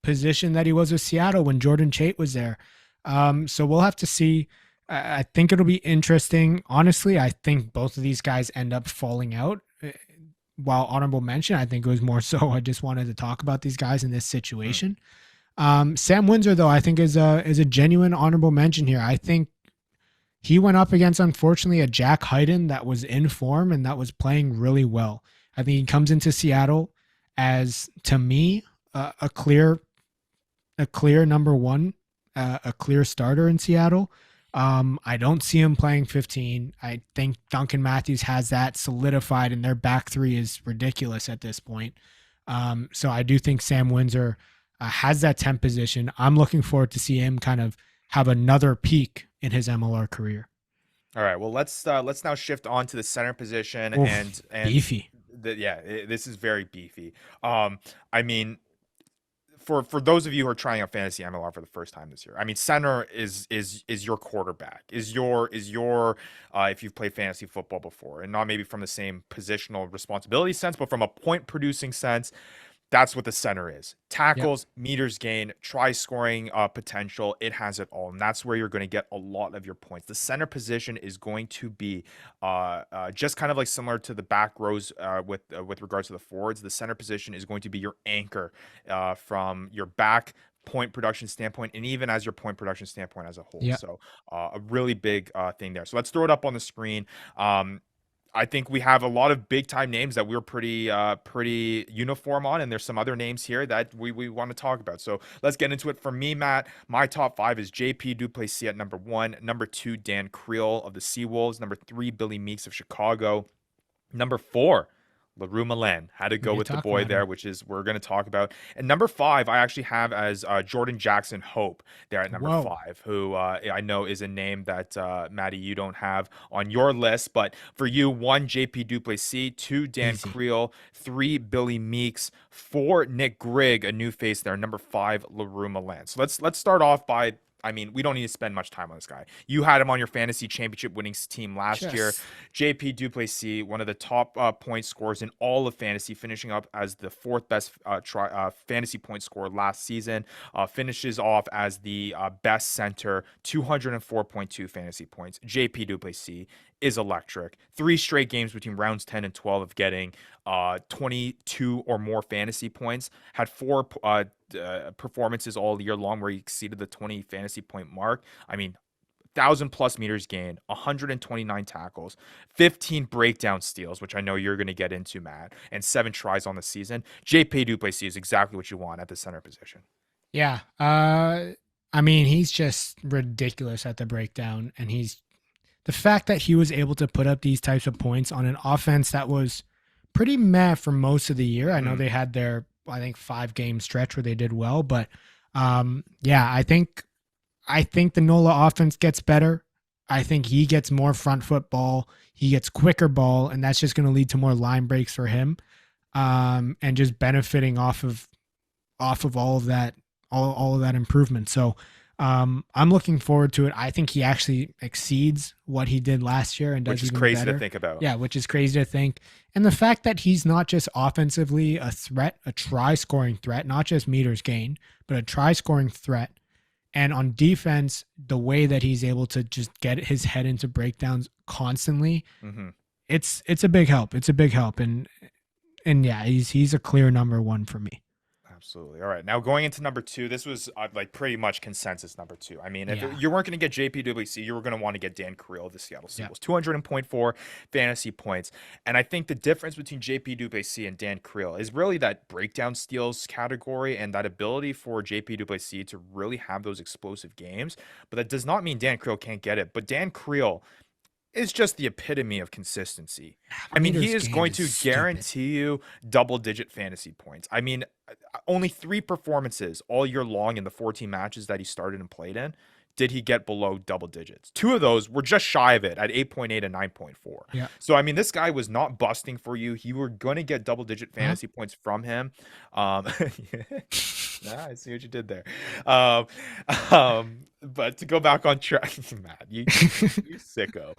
position that he was with Seattle when Jordan Chait was there. So we'll have to see. I think it'll be interesting. Honestly, I think both of these guys end up falling out. While honorable mention, I think it was more so I just wanted to talk about these guys in this situation. Sam Windsor, though, I think is a genuine honorable mention here. I think he went up against, unfortunately, a Jack Hyden that was in form and that was playing really well. I think he comes into Seattle as, to me, a clear number 1, a clear starter in Seattle. I don't see him playing 15. I think Duncan Matthews has that solidified, and their back 3 is ridiculous at this point. So I do think Sam Windsor has that 10 position. I'm looking forward to see him kind of have another peak in his MLR career.
All right. Well, let's now shift on to the center position.
Oof,
and
beefy.
This is very beefy. I mean, for those of you who are trying out fantasy MLR for the first time this year, I mean, center is your quarterback, is your if you've played fantasy football before, and not maybe from the same positional responsibility sense, but from a point producing sense. That's what the center is. Tackles, meters gained, try scoring potential. It has it all. And that's where you're going to get a lot of your points. The center position is going to be just kind of like similar to the back rows with regards to the forwards. The center position is going to be your anchor from your back point production standpoint, and even as your point production standpoint as a whole. So a really big thing there. So let's throw it up on the screen. I think we have a lot of big time names that we're pretty uniform on, and there's some other names here that we want to talk about. So let's get into it. For me, Matt, my top 5 is JP Duplessis at number 1, number 2 Dan Creel of the Seawolves, number 3 Billy Meeks of Chicago, number 4 LaRue Milan. Had to
We
go
did
with the
talk
boy
about
there,
him.
which is we're going to talk about. And number 5, I actually have as Jordan Jackson Hope there at number
Whoa.
5, who I know is a name that Maddie, you don't have on your list. But for you, 1 JP Duplessis, 2 Dan
Easy.
Creel, 3 Billy Meeks, 4 Nick Grigg, a new face there, number 5 LaRue Milan. So let's start off by, I mean, we don't need to spend much time on this guy. You had him on your fantasy championship winning team last year.
Just
JP Duplessis, one of the top point scorers in all of fantasy, finishing up as the 4th best fantasy point scorer last season. Finishes off as the best center, 204.2 fantasy points. JP Duplessis is electric. 3 straight games between rounds 10 and 12 of getting 22 or more fantasy points. Had 4 performances all year long where he exceeded the 20 fantasy point mark. I mean, 1,000+ meters gained, 129 tackles, 15 breakdown steals, which I know you're going to get into, Matt, and 7 tries on the season. JP Duplessis is exactly what you want at the center position.
yeah. I mean, he's just ridiculous at the breakdown, and he's the fact that he was able to put up these types of points on an offense that was pretty meh for most of the year. I know they had their, I think, 5-game stretch where they did well, but yeah, I think the NOLA offense gets better. I think he gets more front foot ball. He gets quicker ball, and that's just going to lead to more line breaks for him, and just benefiting off of all of that, all of that improvement. So I'm looking forward to it. I think he actually exceeds what he did last year and does
Which is
even
crazy
better.
to think about.
Yeah, which is crazy to think. And the fact that he's not just offensively a threat, a try-scoring threat, not just meters gained, but a try-scoring threat. And on defense, the way that he's able to just get his head into breakdowns constantly, it's a big help. It's a big help. And yeah, he's a clear number 1 for me.
Absolutely. All right. Now going into number 2, this was like pretty much consensus number 2. I mean, if
Yeah.
you weren't going to get JP Duplessis, you were going to want to get Dan Creel of the Seattle
Yeah.
Seawolves. 200.4 fantasy points. And I think the difference between JP Duplessis and Dan Creel is really that breakdown steals category and that ability for JP Duplessis to really have those explosive games. But that does not mean Dan Creel can't get it. But Dan Creel is just the epitome of consistency. I mean, he
Meters
is
gained
going
is
to
stupid.
guarantee you double-digit fantasy points. I mean, only 3 performances all year long in the 14 matches that he started and played in did he get below double digits. 2 of those were just shy of it at 8.8 and 9.4.
Yeah.
So, I mean, this guy was not busting for you. You were going to get double-digit fantasy points from him. I see what you did there. But to go back on track, Matt, you sicko.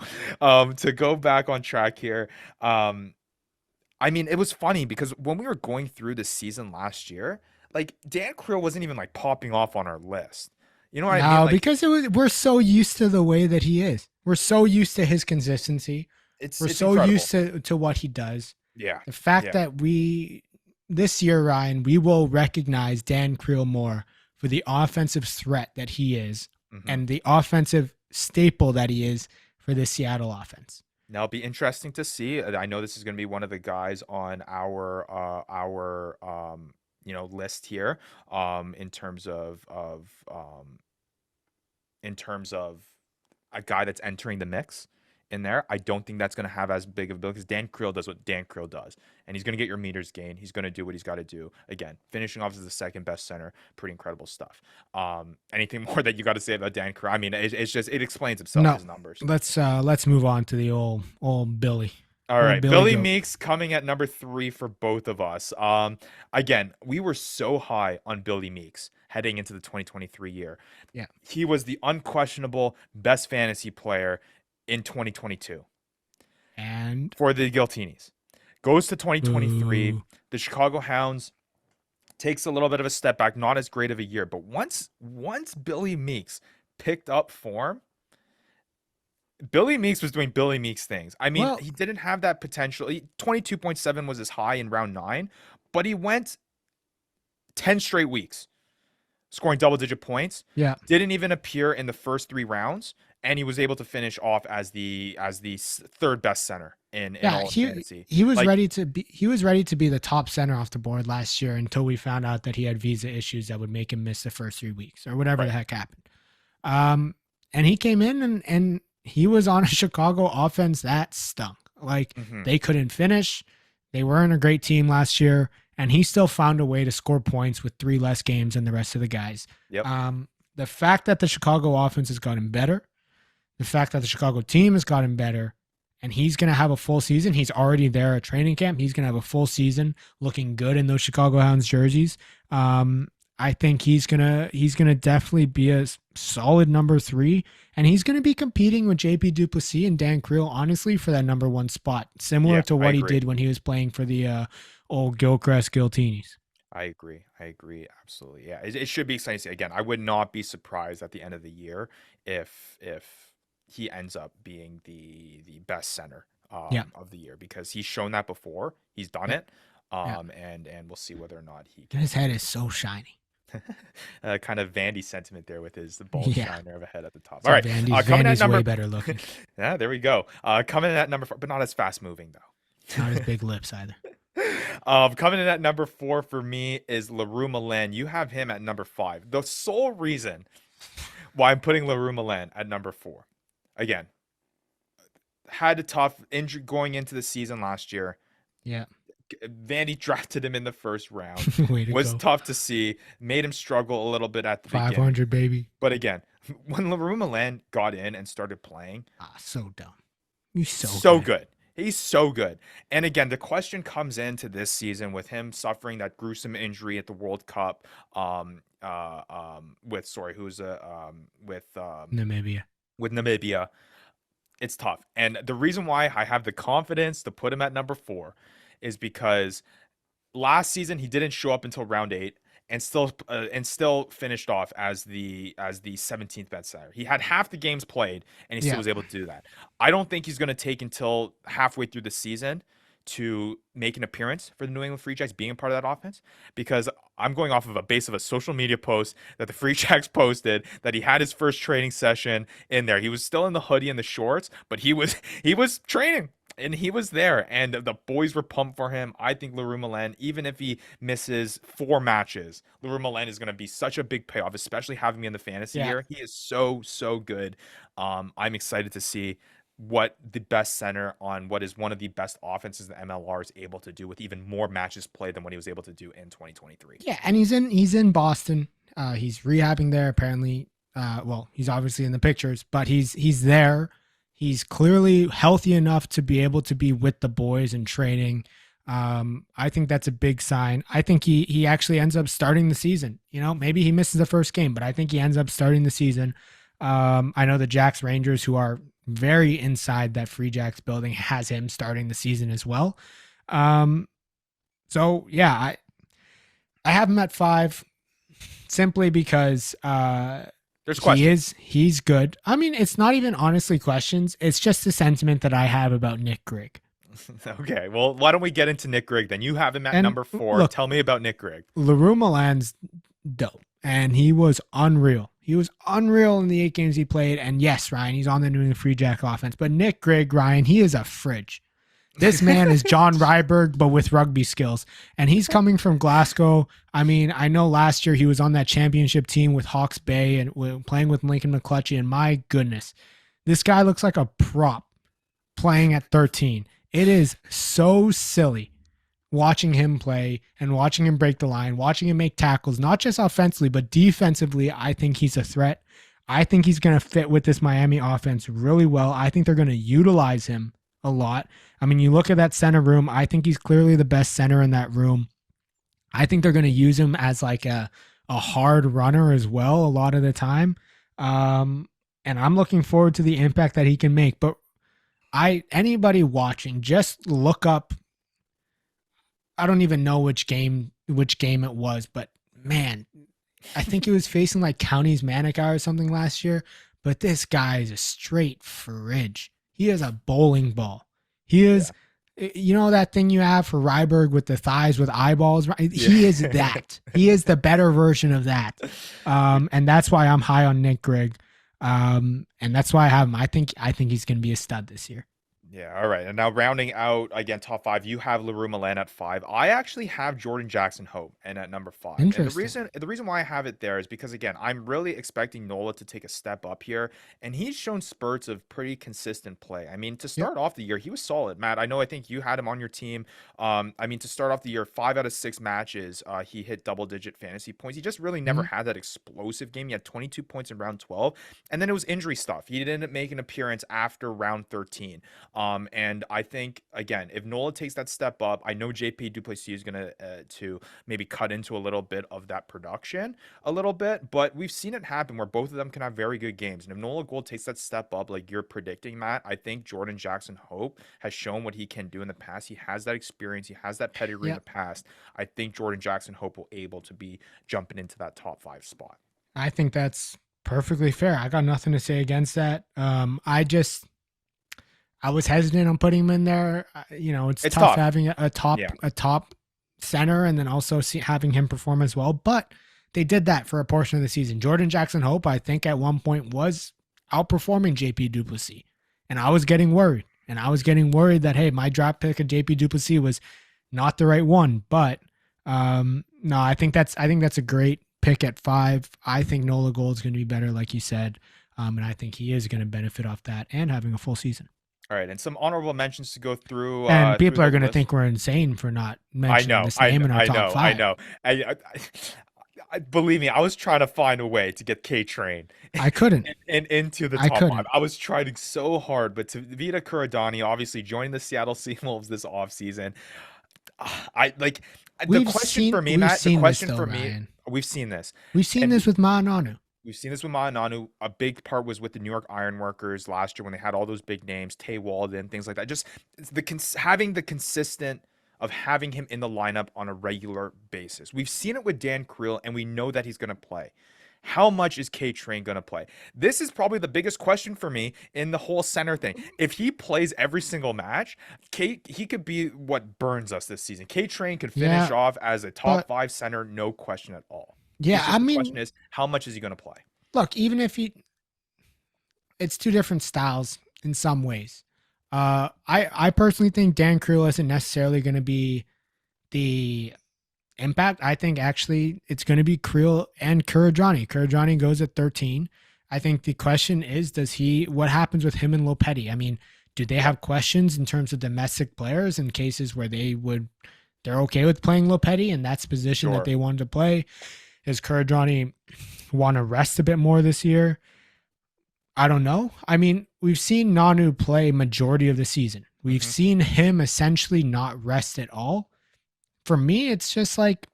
To go back on track here, I mean, it was funny because when we were going through the season last year, like Dan Creel wasn't even like popping off on our list. You know what I mean? Like,
because we're so used to the way that he is. We're so used to his consistency. We're
it's
so
incredible.
used to what he does.
Yeah.
The fact
Yeah.
that this year, Ryan, we will recognize Dan Creel more for the offensive threat that he is and the offensive staple that he is for the Seattle offense.
Now it'll be interesting to see. I know this is going to be one of the guys on our list here in terms of a guy that's entering the mix in there. I don't think that's going to have as big of a bill because Dan Creel does what Dan Creel does, and he's going to get your meters gained. He's going to do what he's got to do. Again, finishing off as the 2nd best center, pretty incredible stuff. Anything more that you got to say about Dan Creel? I mean, it's just it explains itself.
No.
His numbers.
Let's move on to the old Billy.
All right,
Billy
Billy
Goat.
Meeks coming at number 3 for both of us. Again, we were so high on Billy Meeks heading into the 2023 year.
Yeah.
He was the unquestionable best fantasy player in 2022
And
for the Giltinis. Goes to 2023.
Boo.
The Chicago Hounds takes a little bit of a step back, not as great of a year, but once Billy Meeks picked up form, Billy Meeks was doing Billy Meeks things. I mean, he didn't have that potential. 22.7 was his high in round 9, but he went 10 straight weeks scoring double-digit points.
Yeah.
Didn't even appear in the first 3 rounds. and he was able to finish off as the third best center in all of fantasy.
He was ready to be the top center off the board last year until we found out that he had visa issues that would make him miss the first 3 weeks or whatever the heck happened. And he came in and he was on a Chicago offense that stunk. Like they couldn't finish. They weren't a great team last year, and he still found a way to score points with 3 less games than the rest of the guys.
Yep.
The fact that the Chicago offense has gotten better, the fact that the Chicago team has gotten better, and he's going to have a full season. He's already there at training camp. He's going to have a full season looking good in those Chicago Hounds jerseys. I think he's gonna definitely be a solid number 3, and he's gonna be competing with JP Duplessis and Dan Creel, honestly, for that number 1 spot, similar to what he did when he was playing for the old Gilchrist Giltinis.
I agree, absolutely. Yeah, it should be exciting to see. Again, I would not be surprised at the end of the year if he ends up being the best center of the year, because he's shown that before. He's done it. And we'll see whether or not he can.
His head is so shiny.
Kind of Vandy sentiment there with his bald shiner of a head at the top.
So
all right,
Vandy's way better looking.
Yeah, there we go. Coming in at number 4, but not as fast moving though.
Not as big lips either.
Coming in at number 4 for me is Leroux Milan. You have him at number 5. The sole reason why I'm putting Leroux Milan at number 4, again, had a tough injury going into the season last year.
Yeah.
Vandy drafted him in the first round. Was
go.
Tough to see. Made him struggle a little bit at the
500
beginning.
Baby.
But again, when Leroux Milan got in and started playing,
so dumb. He's
so good. He's so good. And again, the question comes into this season with him suffering that gruesome injury at the World Cup. With
Namibia.
With Namibia, it's tough. And the reason why I have the confidence to put him at number 4 is because last season he didn't show up until round 8 and still finished off as the 17th best center. He had half the games played and he still was able to do that. I don't think he's going to take until halfway through the season to make an appearance for the New England Free Jacks being a part of that offense, because I'm going off of a base of a social media post that the Free Jacks posted that he had his first training session in there. He was still in the hoodie and the shorts, but he was training. And he was there, and the boys were pumped for him. I think Leroux Milan, even if he misses 4 matches, Leroux Milan is going to be such a big payoff, especially having me in the fantasy here. He is so good. I'm excited to see what the best center on what is one of the best offenses the MLR is able to do with even more matches played than what he was able to do in 2023.
Yeah, and he's in Boston. He's rehabbing there apparently. He's obviously in the pictures, but he's there. He's clearly healthy enough to be able to be with the boys and training. I think that's a big sign. I think he actually ends up starting the season. You know, maybe he misses the first game, but I think he ends up starting the season. I know the Jacks Rangers, who are very inside that Free Jacks building, has him starting the season as well. So yeah, I have him at 5 simply because
there's questions.
He's good. I mean, it's not even honestly questions. It's just the sentiment that I have about Nick Grigg.
Okay, well, why don't we get into Nick Grigg then? You have him at number 4.
Look,
tell me about Nick Grigg.
Leroux Milan's dope, and he was unreal. He was unreal in the 8 games he played. And yes, Ryan, he's on the New England Free Jack offense. But Nick Grigg, Ryan, he is a fridge. This man is John Ryberg, but with rugby skills. And he's coming from Glasgow. I mean, I know last year he was on that championship team with Hawke's Bay and playing with Lincoln McClutchy. And my goodness, this guy looks like a prop playing at 13. It is so silly watching him play and watching him break the line, watching him make tackles, not just offensively, but defensively. I think he's a threat. I think he's going to fit with this Miami offense really well. I think they're going to utilize him a lot. I mean, you look at that center room. I think he's clearly the best center in that room. I think they're going to use him as like a hard runner as well a lot of the time. And I'm looking forward to the impact that he can make. But anybody watching, just look up. I don't even know which game it was, but man, I think it was facing like Counties Manukau or something last year. But this guy is a straight fridge. He is a bowling ball. He is, you know, that thing you have for Ryberg with the thighs with eyeballs. Right? He is that. He is the better version of that. And that's why I'm high on Nick Grigg. And that's why I have him. I think he's going to be a stud this year.
Yeah, all right. And now rounding out again, top five, you have LaRue Milan at 5. I actually have Jordan Jackson Hope and at number 5. And the reason why I have it there is because again, I'm really expecting Nola to take a step up here, and he's shown spurts of pretty consistent play. I mean, to start off the year, he was solid. Matt, I think you had him on your team. I mean, to start off the year, 5 out of 6 matches, he hit double-digit fantasy points. He just really never had that explosive game. He had 22 points in round 12, and then it was injury stuff. He didn't make an appearance after round 13. And I think again, if Nola takes that step up, I know JP Duplessis is gonna to maybe cut into a little bit of that production a little bit, but we've seen it happen where both of them can have very good games. And if Nola Gold takes that step up, like you're predicting, Matt, I think Jordan Jackson Hope has shown what he can do in the past. He has that experience, he has that pedigree in the past. I think Jordan Jackson Hope will able to be jumping into that top 5 spot.
I think that's perfectly fair. I got nothing to say against that. I was hesitant on putting him in there. It's tough having a top center and then also having him perform as well. But they did that for a portion of the season. Jordan Jackson Hope, I think at one point was outperforming JP Duplessis. And I was getting worried. And I was getting worried that, hey, my draft pick of JP Duplessis was not the right one. But no, I think that's a great pick at 5. I think Nola Gold is going to be better, like you said. And I think he is going to benefit off that and having a full season.
All right, and some honorable mentions to go through.
And people are going to think we're insane for not mentioning this name in our top 5.
I know. I believe me, I was trying to find a way to get K-Train.
I couldn't.
and into the top 5. I was trying so hard, but to Vita Kuradani, obviously joining the Seattle Seawolves this offseason, the question for me, Matt, we've seen this.
We've seen this with Ma'ananu.
We've seen this with Ma'ananu. A big part was with the New York Ironworkers last year when they had all those big names, Tay Walden, things like that. Just having the consistent of having him in the lineup on a regular basis. We've seen it with Dan Creel, and we know that he's going to play. How much is K-Train going to play? This is probably the biggest question for me in the whole center thing. If he plays every single match, he could be what burns us this season. K-Train could finish off as a top 5 center, no question at all.
Yeah,
the question is, how much is he going to play?
Look, even if it's two different styles in some ways. I personally think Dan Creel isn't necessarily going to be the impact. I think actually it's going to be Creel and Kuradani. Kuradani goes at 13. I think the question is, what happens with him and Lopetti? I mean, do they have questions in terms of domestic players in cases where they're okay with playing Lopetti and that's the position that they wanted to play? Does Kuradani want to rest a bit more this year? I don't know. I mean, we've seen Nanu play majority of the season. We've seen him essentially not rest at all. For me, it's just like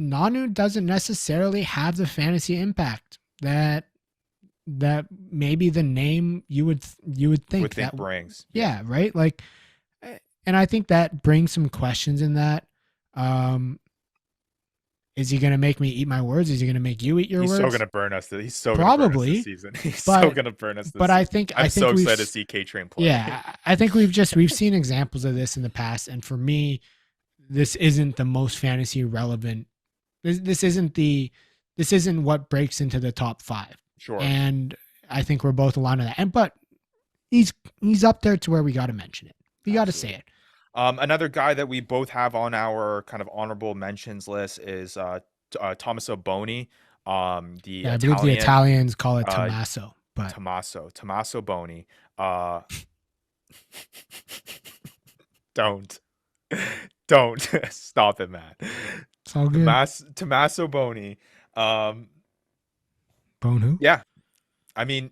Nanu doesn't necessarily have the fantasy impact that maybe the name you would think that
brings.
Yeah, right? Like, and I think that brings some questions in that. Is he going to make me eat my words? Is he going to make you eat your words?
He's so going to burn us. He's so
probably
this season. He's so going to burn us.
But I think
I'm so excited to see K-Train play.
Yeah, I think we've seen examples of this in the past, and for me, this isn't the most fantasy relevant. This isn't what breaks into the top 5.
Sure.
And I think we're both aligned on that. But he's up there to where we got to mention it. We got to say it.
Another guy that we both have on our kind of honorable mentions list is Tommaso Boni. I believe
the Italians call it Tommaso. But
Tommaso Boni. Don't stop it, man.
It's all good.
Tommaso Boni.
Bone who?
Yeah. I mean,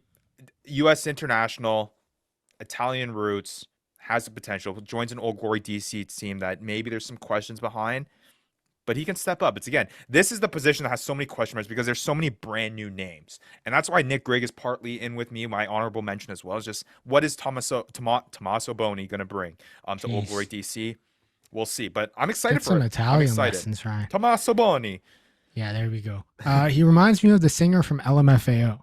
U.S. international, Italian roots, has the potential, joins an Old Glory DC team that maybe there's some questions behind, but he can step up. This is the position that has so many question marks because there's so many brand new names. And that's why Nick Grigg is partly in with me, my honorable mention as well. Is just, what is Tommaso Boni going to bring to Old Glory DC? We'll see. But I'm excited for
some Italian lessons, right?
Tommaso Boni.
Yeah, there we go. He reminds me of the singer from LMFAO.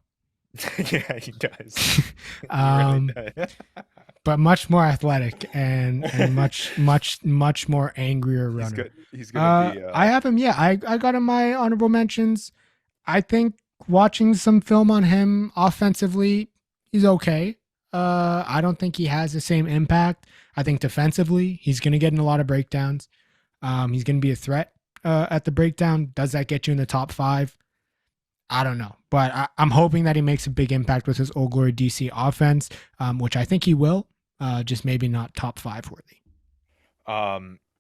Yeah, he does.
He really does. But much more athletic and much more angrier runner.
He's gonna be.
I have him. Yeah, I got him my honorable mentions. I think watching some film on him offensively. He's okay. I don't think he has the same impact. I think defensively, he's going to get in a lot of breakdowns. He's going to be a threat at the breakdown. Does that get you in the top 5? I don't know, but I'm hoping that he makes a big impact with his Old Glory DC offense, which I think he will. Just maybe not top 5 worthy.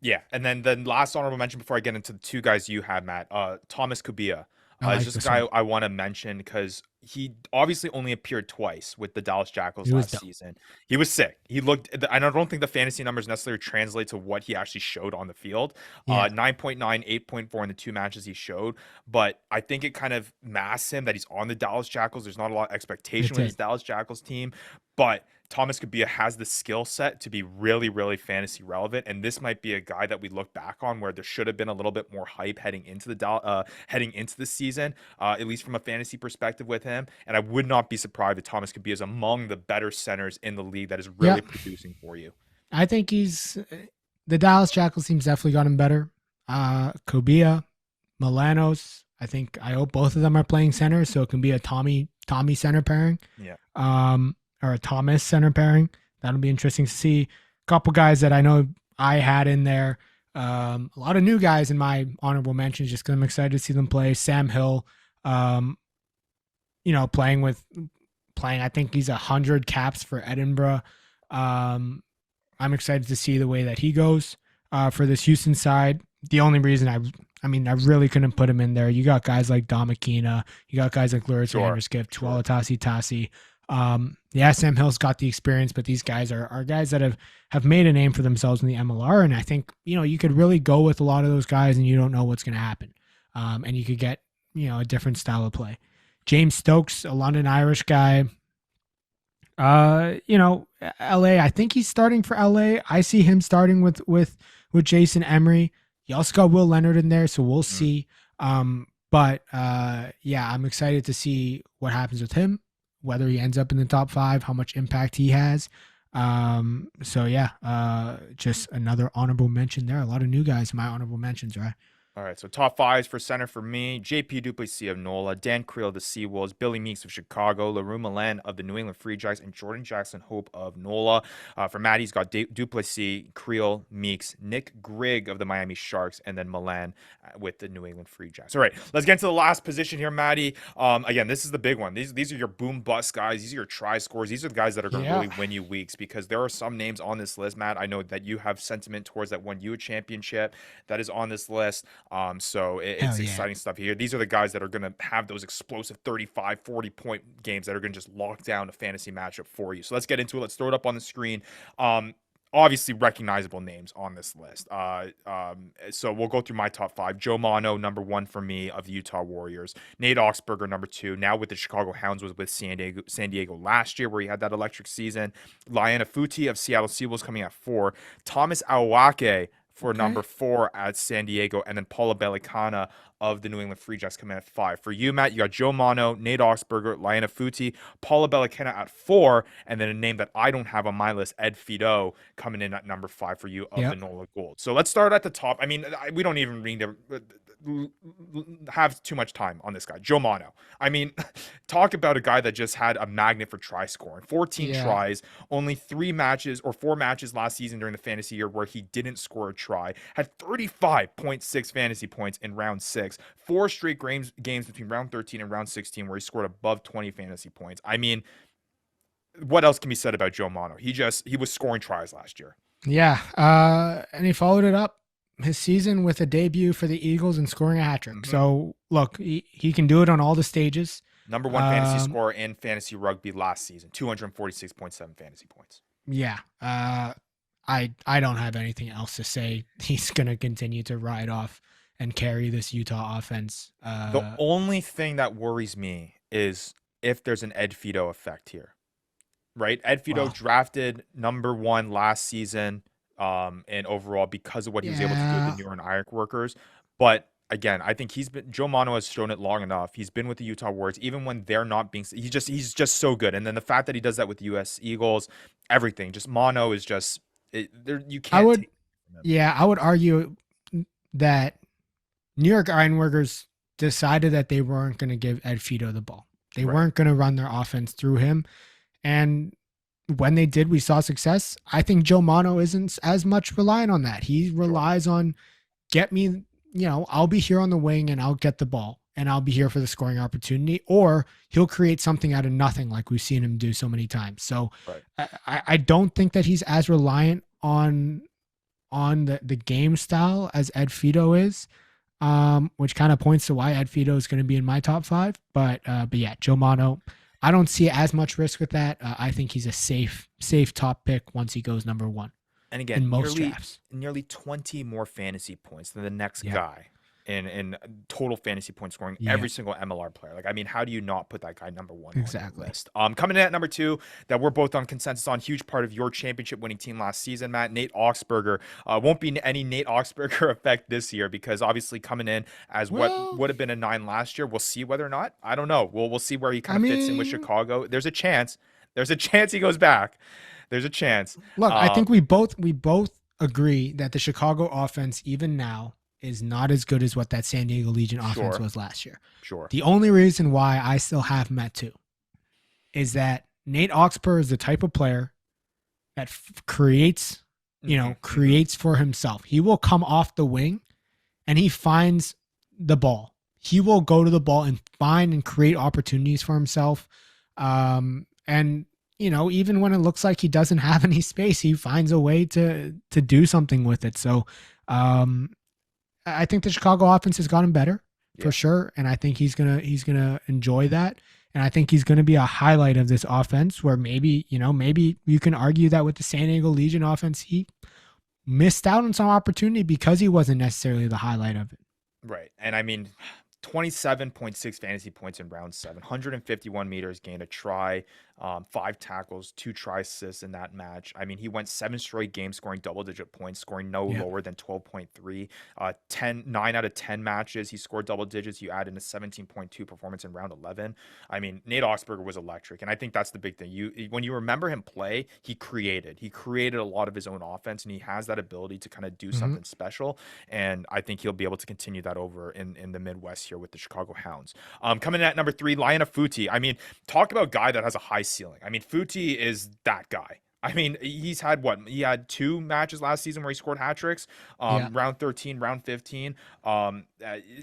Yeah, and then the last honorable mention before I get into the two guys you had, Matt, Thomas Kubia.
I like
Is just a
this
guy
one.
I want to mention because he obviously only appeared twice with the Dallas Jackals
He was
last
dope.
season. He was sick. He looked, I don't think the fantasy numbers necessarily translate to what he actually showed on the field.
Yeah,
9.9, 8.4 in the 2 matches he showed. But I think it kind of masks him that he's on the Dallas Jackals. There's not a lot of expectation
it
with his
did.
Dallas Jackals team. But Thomas Kabia has the skill set to be really, really fantasy relevant, and this might be a guy that we look back on where there should have been a little bit more hype heading into the season, at least from a fantasy perspective with him. And I would not be surprised if Thomas Kabia is among the better centers in the league that is
Yeah,
really producing for you.
I think he's the Dallas Jackals team's definitely got him better. Kobia, Milanos. I hope both of them are playing center, so it can be a Tommy center pairing.
Yeah.
Or a Thomas center pairing. That'll be interesting to see. A couple guys that I know I had in there. A lot of new guys in my honorable mentions just because I'm excited to see them play. Sam Hill, playing. I think he's 100 caps for Edinburgh. I'm excited to see the way that he goes for this Houston side. The only reason I really couldn't put him in there. You got guys like Damakina. You got guys like Loris Vanderskip, Tuola Tasi. Sam Hill's got the experience, but these guys are guys that have made a name for themselves in the MLR. And I think, you could really go with a lot of those guys and you don't know what's going to happen. And you could get, a different style of play. James Stokes, a London Irish guy. LA, I think he's starting for LA. I see him starting with Jason Emery. You also got Will Leonard in there, so we'll see. I'm excited to see what happens with him, whether he ends up in the top 5, how much impact he has. Just another honorable mention there. A lot of new guys in my honorable mentions, right?
All right, so top 5s for center for me: JP Duplessis of NOLA, Dan Creel of the Seawolves, Billy Meeks of Chicago, LaRue Milan of the New England Free Jacks, and Jordan Jackson Hope of NOLA. For Maddie's got Duplessis, Creel, Meeks, Nick Grigg of the Miami Sharks, and then Milan with the New England Free Jacks. All right, let's get into the last position here, Maddie. Again, this is the big one. These are your boom bust guys. These are your try scores. These are the guys that are going to really win you weeks, because there are some names on this list, Matt. I know that you have sentiment towards that won you a championship that is on this list. So it's exciting stuff here. These are the guys that are going to have those explosive 35, 40-point games that are going to just lock down a fantasy matchup for you. So let's get into it. Let's throw it up on the screen. Obviously recognizable names on this list. So we'll go through my top 5. Joe Mano, number 1 for me, of the Utah Warriors. Nate Oxberger, number 2. Now with the Chicago Hounds, was with San Diego last year, where he had that electric season. Liana Futi of Seattle Seawolves coming at 4. Thomas Awake for number 4 at San Diego, and then Paula Bellicana of the New England Free Jacks coming at 5. For you, Matt, you got Joe Mano, Nate Oxberger, Liana Futi, Paula Bellicana at 4, and then a name that I don't have on my list, Ed Fido, coming in at number 5 for you of the NOLA Gold. So let's start at the top. I mean, we don't even need to have too much time on this guy, Joe Mano. I mean, talk about a guy that just had a magnet for try scoring. 14 tries, only 4 matches last season during the fantasy year where he didn't score a try. Had 35.6 fantasy points in round 6. 4 straight games between round 13 and round 16 where he scored above 20 fantasy points. I mean, what else can be said about Joe Mano? He was scoring tries last year.
Yeah. And he followed it up his season with a debut for the Eagles and scoring a hat trick. Mm-hmm. So look, he can do it on all the stages.
Number 1 fantasy scorer in fantasy rugby last season, 246.7 fantasy points.
Yeah. I don't have anything else to say. He's going to continue to ride off and carry this Utah offense.
The only thing that worries me is if there's an Ed Fido effect here, right? Ed Fido drafted number 1 last season. And overall, because of what he was able to do with the New York Iron Workers. But again, I think Joe Mano has shown it long enough. He's been with the Utah Warriors, even when they're not being, he's just so good. And then the fact that he does that with the US Eagles, everything, just Mano is just, you can't.
I would argue that New York Iron Workers decided that they weren't going to give Ed Fido the ball. They
Right.
weren't going to run their offense through him. And when they did, we saw success. I think Joe Mano isn't as much reliant on that. He relies on get me, I'll be here on the wing and I'll get the ball and I'll be here for the scoring opportunity, or he'll create something out of nothing like we've seen him do so many times. So
Right.
I don't think that he's as reliant on the game style as Ed Fido is, which kind of points to why Ed Fido is going to be in my top 5. But yeah, Joe Mano, I don't see as much risk with that. I think he's a safe top pick once he goes number 1.
And again,
in most drafts.
nearly 20 more fantasy points than the next
Yeah.
guy in total fantasy point scoring, every single MLR player. Like, I mean, how do you not put that guy number 1 on your list? Coming in at number 2, that we're both on consensus on, huge part of your championship winning team last season, Matt, Nate Augsburger. Won't be any Nate Augsburger effect this year, because obviously coming in as what would have been a 9 last year. We'll see whether or not. I don't know. We'll see where he kind of fits in with Chicago. There's a chance. There's a chance he goes back. There's a chance.
Look, I think we both agree that the Chicago offense, even now, is not as good as what that San Diego Legion offense was last year.
Sure.
The only reason why I still have him at 2 is that Nate Augsburger is the type of player that creates, creates for himself. He will come off the wing and he finds the ball. He will go to the ball and find and create opportunities for himself. And even when it looks like he doesn't have any space, he finds a way to do something with it. So I think the Chicago offense has gotten better for sure. And I think he's gonna enjoy that. And I think he's gonna be a highlight of this offense, where maybe you can argue that with the San Diego Legion offense, he missed out on some opportunity because he wasn't necessarily the highlight of it.
Right. And I mean, 27.6 fantasy points in round 7, 151 meters gained, a try, 5 tackles, 2 try assists in that match. I mean, he went 7 straight games scoring double-digit points, scoring no lower than 12.3. 9 out of 10 matches, he scored double digits. You add in a 17.2 performance in round 11. I mean, Nate Augsburger was electric, and I think that's the big thing. When you remember him play, he created a lot of his own offense, and he has that ability to kind of do something special. And I think he'll be able to continue that over in the Midwest here with the Chicago Hounds. Coming in at number 3, Lion Futi. I mean, talk about a guy that has a high ceiling. I mean, Futi is that guy. I mean, he had 2 matches last season where he scored hat tricks, round 13, round 15,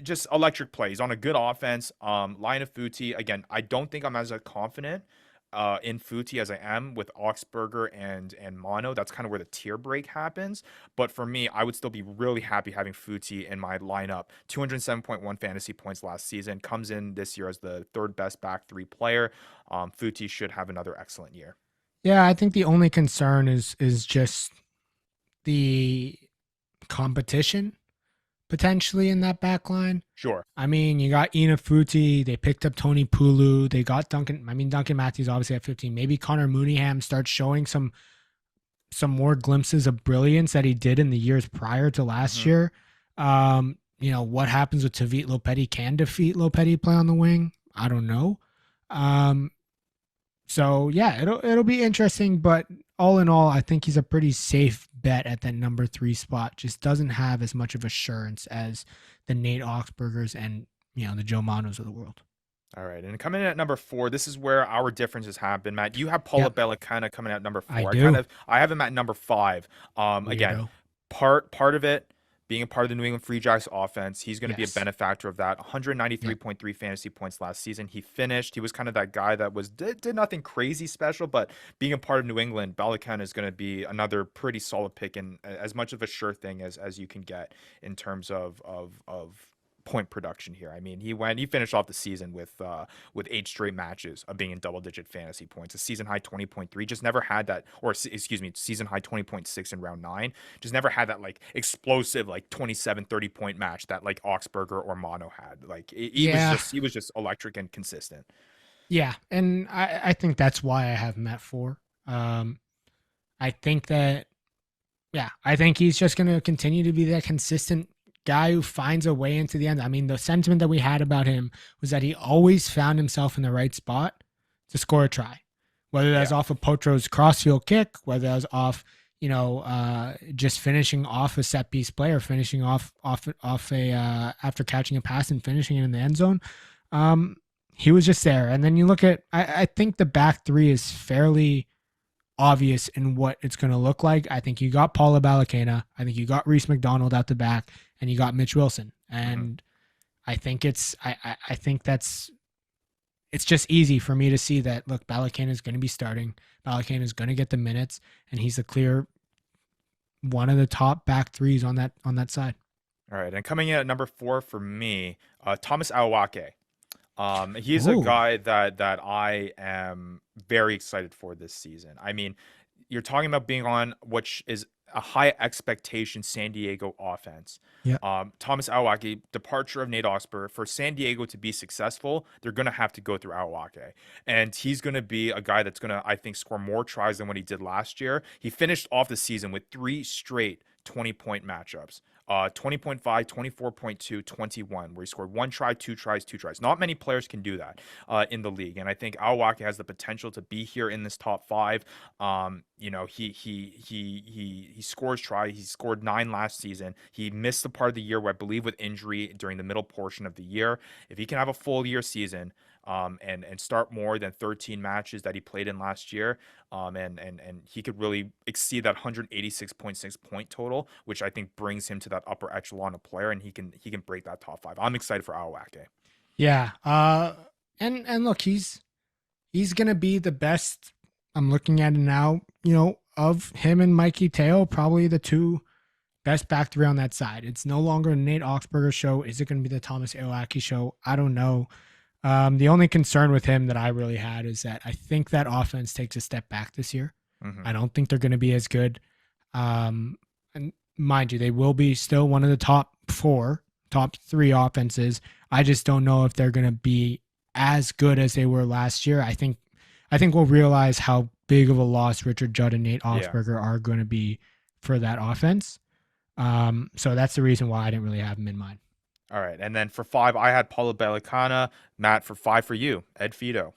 just electric plays on a good offense. Lion Futi, again, I don't think I'm as confident in Futi as I am with Augsburger and Mono. That's kind of where the tier break happens. But for me, I would still be really happy having Futi in my lineup. 207.1 fantasy points last season. Comes in this year as the 3rd best back 3 player. Futi should have another excellent year.
Yeah, I think the only concern is just the competition potentially in that back line.
Sure.
I mean, you got Ina Futi, they picked up Tony Pulu, they got Duncan Matthews obviously at 15. Maybe Connor Mooneyham starts showing some more glimpses of brilliance that he did in the years prior to last year. What happens with Tavit Lopetti? Can Tavit Lopetti play on the wing? I don't know. So yeah, it'll be interesting, but all in all, I think he's a pretty safe bet at that number 3 spot. Just doesn't have as much of assurance as the Nate Augsburgers and the Joe Manos of the world.
All right, and coming in at number 4, this is where our differences happen, Matt. You have Paula Bellicana coming at number 4. I have him at number 5. Again, part of it being a part of the New England Free Jacks offense, he's going to be a benefactor of that. 193.3 fantasy points last season. He was kind of that guy that did nothing crazy special, but being a part of New England, Bellicana is going to be another pretty solid pick and as much of a sure thing as you can get in terms of point production here. I mean, he finished off the season with 8 straight matches of being in double-digit fantasy points. A season high 20.3, just never had that, or excuse me, season high 20.6 in round 9. Just never had that like explosive like 27, 30-point match that like Augsburger or Mono had. Like he was just electric and consistent.
Yeah, and I think that's why I have him at 4. I think he's just going to continue to be that consistent guy who finds a way into the end. I mean, the sentiment that we had about him was that he always found himself in the right spot to score a try, whether that's off of Potro's crossfield kick, whether that was off, just finishing off a set piece player, finishing off a after catching a pass and finishing it in the end zone. He was just there. And then you look at, I think the back three is fairly obvious in what it's going to look like. I think you got Paula Balakena. I think you got Reese McDonald out the back, and you got Mitch Wilson. And I think I think it's just easy for me to see that, look, Balakena is going to be starting. Balakena is going to get the minutes, and he's a clear one of the top back threes on that side.
All right, and coming in at number 4 for me, Thomas Awake. He's a
Ooh.
guy that I am very excited for this season. I mean, you're talking about being on which is a high expectation San Diego offense.
Yeah.
Thomas Awake, departure of Nate Oxberger. For San Diego to be successful, they're going to have to go through Awake. And he's going to be a guy that's going to, I think, score more tries than what he did last year. He finished off the season with 3 straight 20-point matchups. 20.5, 24.2, 21, where he scored 1 try, 2 tries, 2 tries. Not many players can do that in the league, and I think Awake has the potential to be here in this top 5. He scores try. He scored 9 last season. He missed the part of the year, where I believe with injury during the middle portion of the year. If he can have a full year season, and start more than 13 matches that he played in last year, and he could really exceed that 186.6 point total, which I think brings him to that upper echelon of player, and he can break that top 5. I'm excited for Awake.
Yeah. And look, he's gonna be the best. I'm looking at it now, of him and Mikey Teo, probably the 2 best back 3 on that side. It's no longer a Nate Oxberger show. Is it going to be the Thomas Awake show? I don't know. The only concern with him that I really had is that I think that offense takes a step back this year. I don't think they're going to be as good. And mind you, they will be still one of the top 3 offenses. I just don't know if they're going to be as good as they were last year. I think we'll realize how big of a loss Richard Judd and Nate Oxberger are going to be for that offense. So that's the reason why I didn't really have him in mind.
All right, and then for 5, I had Paulo Balakena. Matt, for 5 for you, Ed Fido.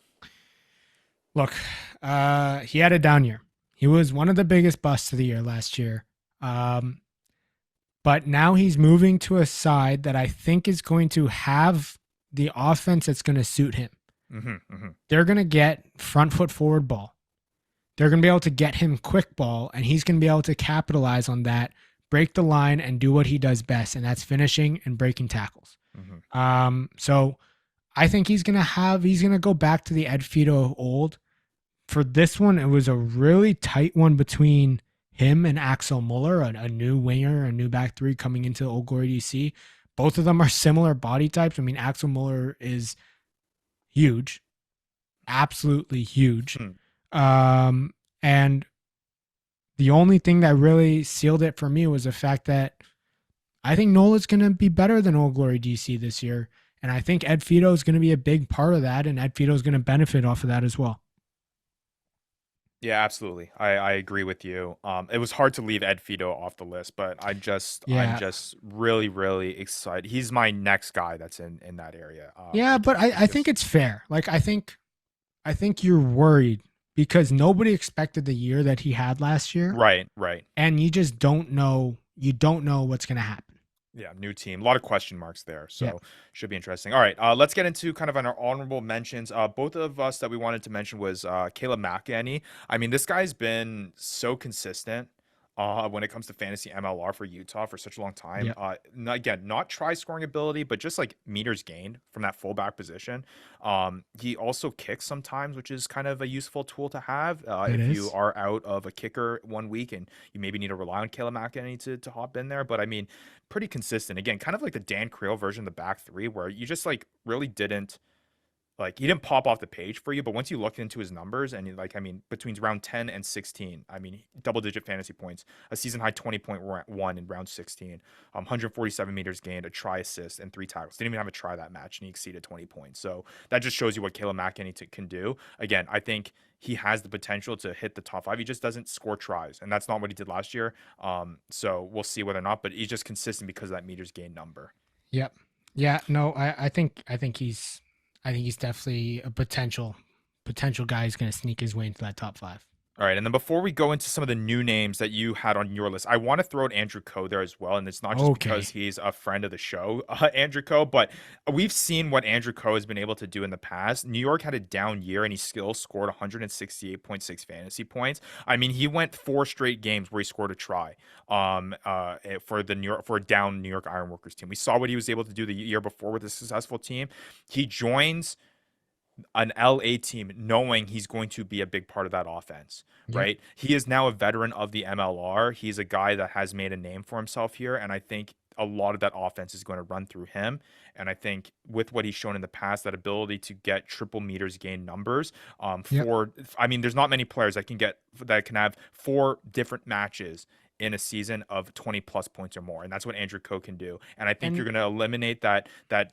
Look, he had a down year. He was one of the biggest busts of the year last year. But now he's moving to a side that I think is going to have the offense that's going to suit him. They're going to get front foot forward ball. They're going to be able to get him quick ball, and he's going to be able to capitalize on that, break the line, and do what he does best, and that's finishing and breaking tackles. So I think he's going to go back to the Ed Fido of old. For this one, it was a really tight one between him and Axel Muller, a new winger, a new back 3 coming into Old Glory DC. Both of them are similar body types. I mean, Axel Muller is huge, absolutely huge. And the only thing that really sealed it for me was the fact that I think Nola's going to be better than Old Glory DC this year. And I think Ed Fido is going to be a big part of that, and Ed Fido is going to benefit off of that as well.
Yeah, absolutely. I agree with you. It was hard to leave Ed Fido off the list, but I'm just really, really excited. He's my next guy that's in that area.
But I think it's fair. Like, I think you're worried because nobody expected the year that he had last year.
Right.
And you just don't know. You don't know what's going to happen.
Yeah, new team. A lot of question marks there. So should be interesting. All right, let's get into kind of our honorable mentions. Both of us that we wanted to mention was Caleb McEnany. I mean, this guy's been so consistent when it comes to fantasy MLR for Utah for such a long time. Again, not try scoring ability, but just like meters gained from that fullback position. He also kicks sometimes, which is kind of a useful tool to have if you are out of a kicker one week and you maybe need to rely on Caleb McEnany to hop in there. But I mean, pretty consistent. Again, kind of like the Dan Creel version of the back 3, where you just like really didn't. Like, he didn't pop off the page for you, but once you looked into his numbers and between round 10 and 16, double-digit fantasy points, a season-high 20.1 in round 16, 147 meters gained, a try assist, and 3 tackles. Didn't even have a try that match, and he exceeded 20 points. So that just shows you what Caleb McEnany can do. Again, I think he has the potential to hit the top 5. He just doesn't score tries, and that's not what he did last year. So we'll see whether or not, but he's just consistent because of that meters gained number.
Yep. Yeah, no, I think he's definitely a potential guy who's going to sneak his way into that top 5.
All right, and then before we go into some of the new names that you had on your list, I want to throw in Andrew Coe there as well, and it's not just because
Okay.
he's a friend of the show, Andrew Coe, but we've seen what Andrew Coe has been able to do in the past. New York had a down year, and he still scored 168.6 fantasy points. I mean, he went 4 straight games where he scored a try, for the New York for a down New York Ironworkers team. We saw what he was able to do the year before with a successful team. He joins an LA team knowing he's going to be a big part of that offense,
Yep.
right? He is now a veteran of the MLR. He's a guy that has made a name for himself here. And I think a lot of that offense is going to run through him. And I think with what he's shown in the past, that ability to get triple meters gain numbers,
Yep.
I mean, there's not many players that can have 4 different matches in a season of 20 plus points or more. And that's what Andrew Coe can do. And I think you're
And
going to eliminate that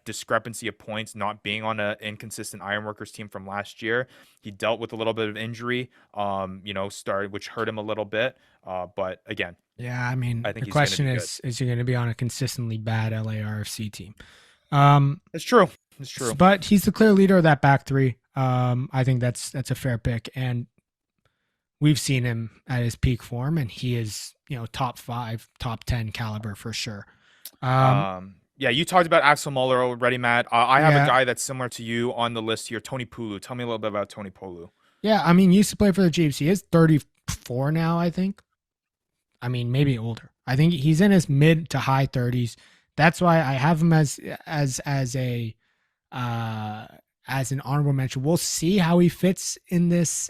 discrepancy of points not being on an inconsistent Ironworkers team from last year. He dealt with a little bit of injury, started which hurt him a little bit. But again,
yeah, I mean,
I think
the
he's going to
question
be good.
is he going to be on a consistently bad LARFC team? Um,
It's true. It's true.
but he's the clear leader of that back three. I think that's a fair pick, and we've seen him at his peak form, and he is, top 5, top 10 caliber for sure.
Yeah, you talked about Axel Muller already, Matt. I have a
Yeah,
guy that's similar to you on the list here, Tony Pulu. Tell me a little bit about Tony Pulu.
yeah. I mean, he used to play for the Chiefs. He is 34 now, I think. I mean, maybe older. I think he's in his mid to high 30s. That's why I have him as a uh as an honorable mention. We'll see how he fits in this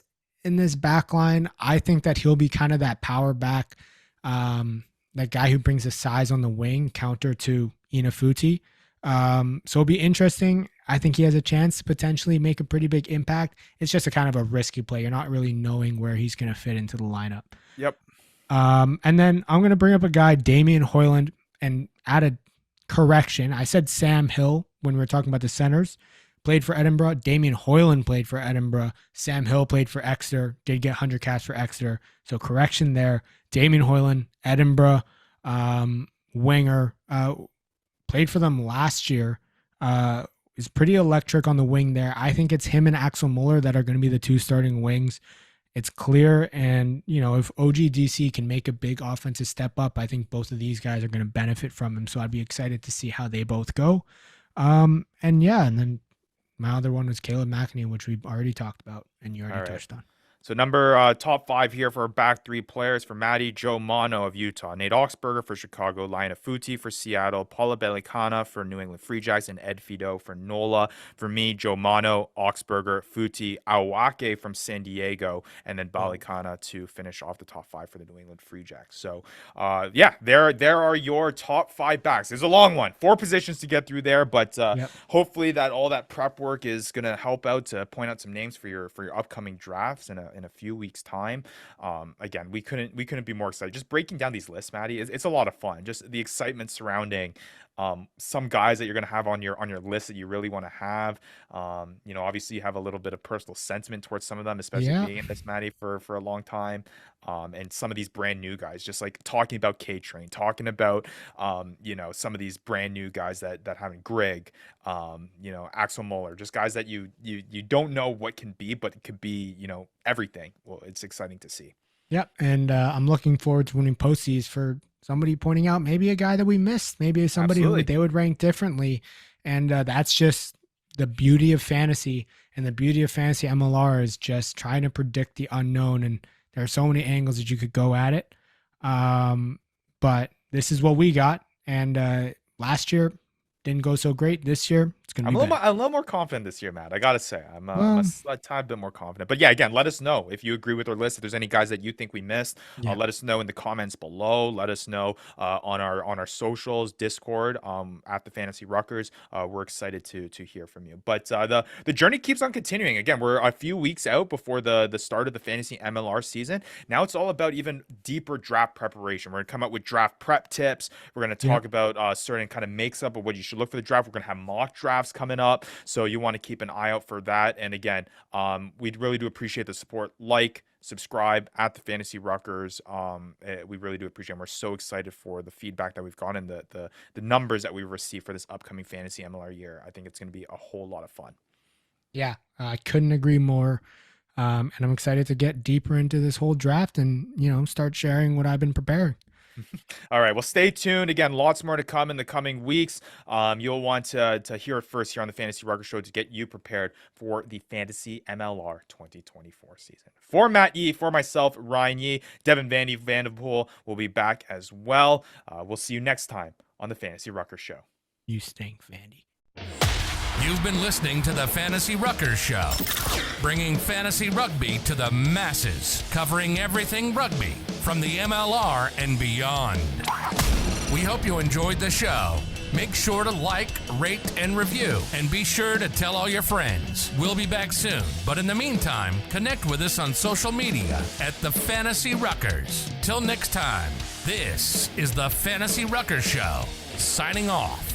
back line. I think that he'll be kind of that power back, that guy who brings the size on the wing counter to Inafuti. So it'll be interesting. I think he has a chance to potentially make a pretty big impact. It's just a kind of a risky play. You're not really knowing where he's going to fit into the lineup.
Yep.
And then I'm going to bring up a guy, Damian Hoyland, and add a correction. I said Sam Hill when we were talking about the centers. Played for Edinburgh. Damian Hoyland played for Edinburgh. Sam Hill played for Exeter. Did get 100 caps for Exeter. So correction there. Damian Hoyland, Edinburgh, winger. Played for them last year. Is pretty electric on the wing there. I think it's him and Axel Muller that are going to be the 2 starting wings. It's clear, and if OGDC can make a big offensive step up, I think both of these guys are going to benefit from him. So I'd be excited to see how they both go. And then my other one was Caleb McEnany, which we've already talked about and you already
All right.
touched on.
So top 5 here for our back 3 players for Maddie, Joe Mono of Utah, Nate Oxberger for Chicago, Lion Futi for Seattle, Paula Belicana for New England Free Jacks, and Ed Fido for NOLA. For me, Joe Mono, Oxberger, Futi, Awake from San Diego, and then Belicana to finish off the top 5 for the New England Free Jacks. So there are your top 5 backs. It's a long one, 4 positions to get through there, but
Yep.
hopefully that all that prep work is going to help out to point out some names for your upcoming drafts in a few weeks time. Again, we couldn't be more excited. Just breaking down these lists, Maddie, it's a lot of fun. Just the excitement surrounding some guys that you're going to have on your list that you really want to have. Obviously you have a little bit of personal sentiment towards some of them, especially
Yeah.
being in this, Maddie, for a long time. And some of these brand new guys, just like talking about K-Train, talking about some of these brand new guys that haven't Greg, Axel Muller, just guys that you don't know what can be, but it could be, everything. Well, it's exciting to see.
Yep. And I'm looking forward to when we post these for somebody pointing out maybe a guy that we missed, maybe somebody
Absolutely.
who they would rank differently. And that's just the beauty of fantasy. And the beauty of fantasy MLR is just trying to predict the unknown. And there are so many angles that you could go at it. But this is what we got. And last year didn't go so great. This year it's going to be better.
I'm a little more confident this year, Matt. I gotta say, I'm
Well,
a tad bit more confident. But yeah, again, let us know if you agree with our list. If there's any guys that you think we missed,
yeah.
let us know in the comments below. Let us know on our socials, Discord, at the Fantasy Ruckers. We're excited to hear from you. But the journey keeps on continuing. Again, we're a few weeks out before the start of the Fantasy MLR season. Now it's all about even deeper draft preparation. We're gonna come up with draft prep tips. We're gonna talk about certain kind of makes up of what you should look for the draft. We're gonna have mock drafts coming up, so you want to keep an eye out for that. And again, we really do appreciate the support. Like, subscribe at the Fantasy Ruckers. We really do appreciate it. We're so excited for the feedback that we've gotten, the numbers that we've received for this upcoming Fantasy MLR year. I think it's going to be a whole lot of fun.
Yeah. I couldn't agree more. And I'm excited to get deeper into this whole draft and, start sharing what I've been preparing.
All right. Well, stay tuned. Again, lots more to come in the coming weeks. You'll want to hear it first here on the Fantasy Ruckers Show to get you prepared for the Fantasy MLR 2024 season. For Matt Yee, for myself, Ryan Yee, Devin Vanderpool will be back as well. We'll see you next time on the Fantasy Ruckers Show.
You stink, Vandy.
You've been listening to the Fantasy Ruckers Show, bringing fantasy rugby to the masses, covering everything rugby from the MLR and beyond. We hope you enjoyed the show. Make sure to like, rate, and review, and be sure to tell all your friends. We'll be back soon, but in the meantime, connect with us on social media at the Fantasy Ruckers. Till next time, this is the Fantasy Ruckers Show, signing off.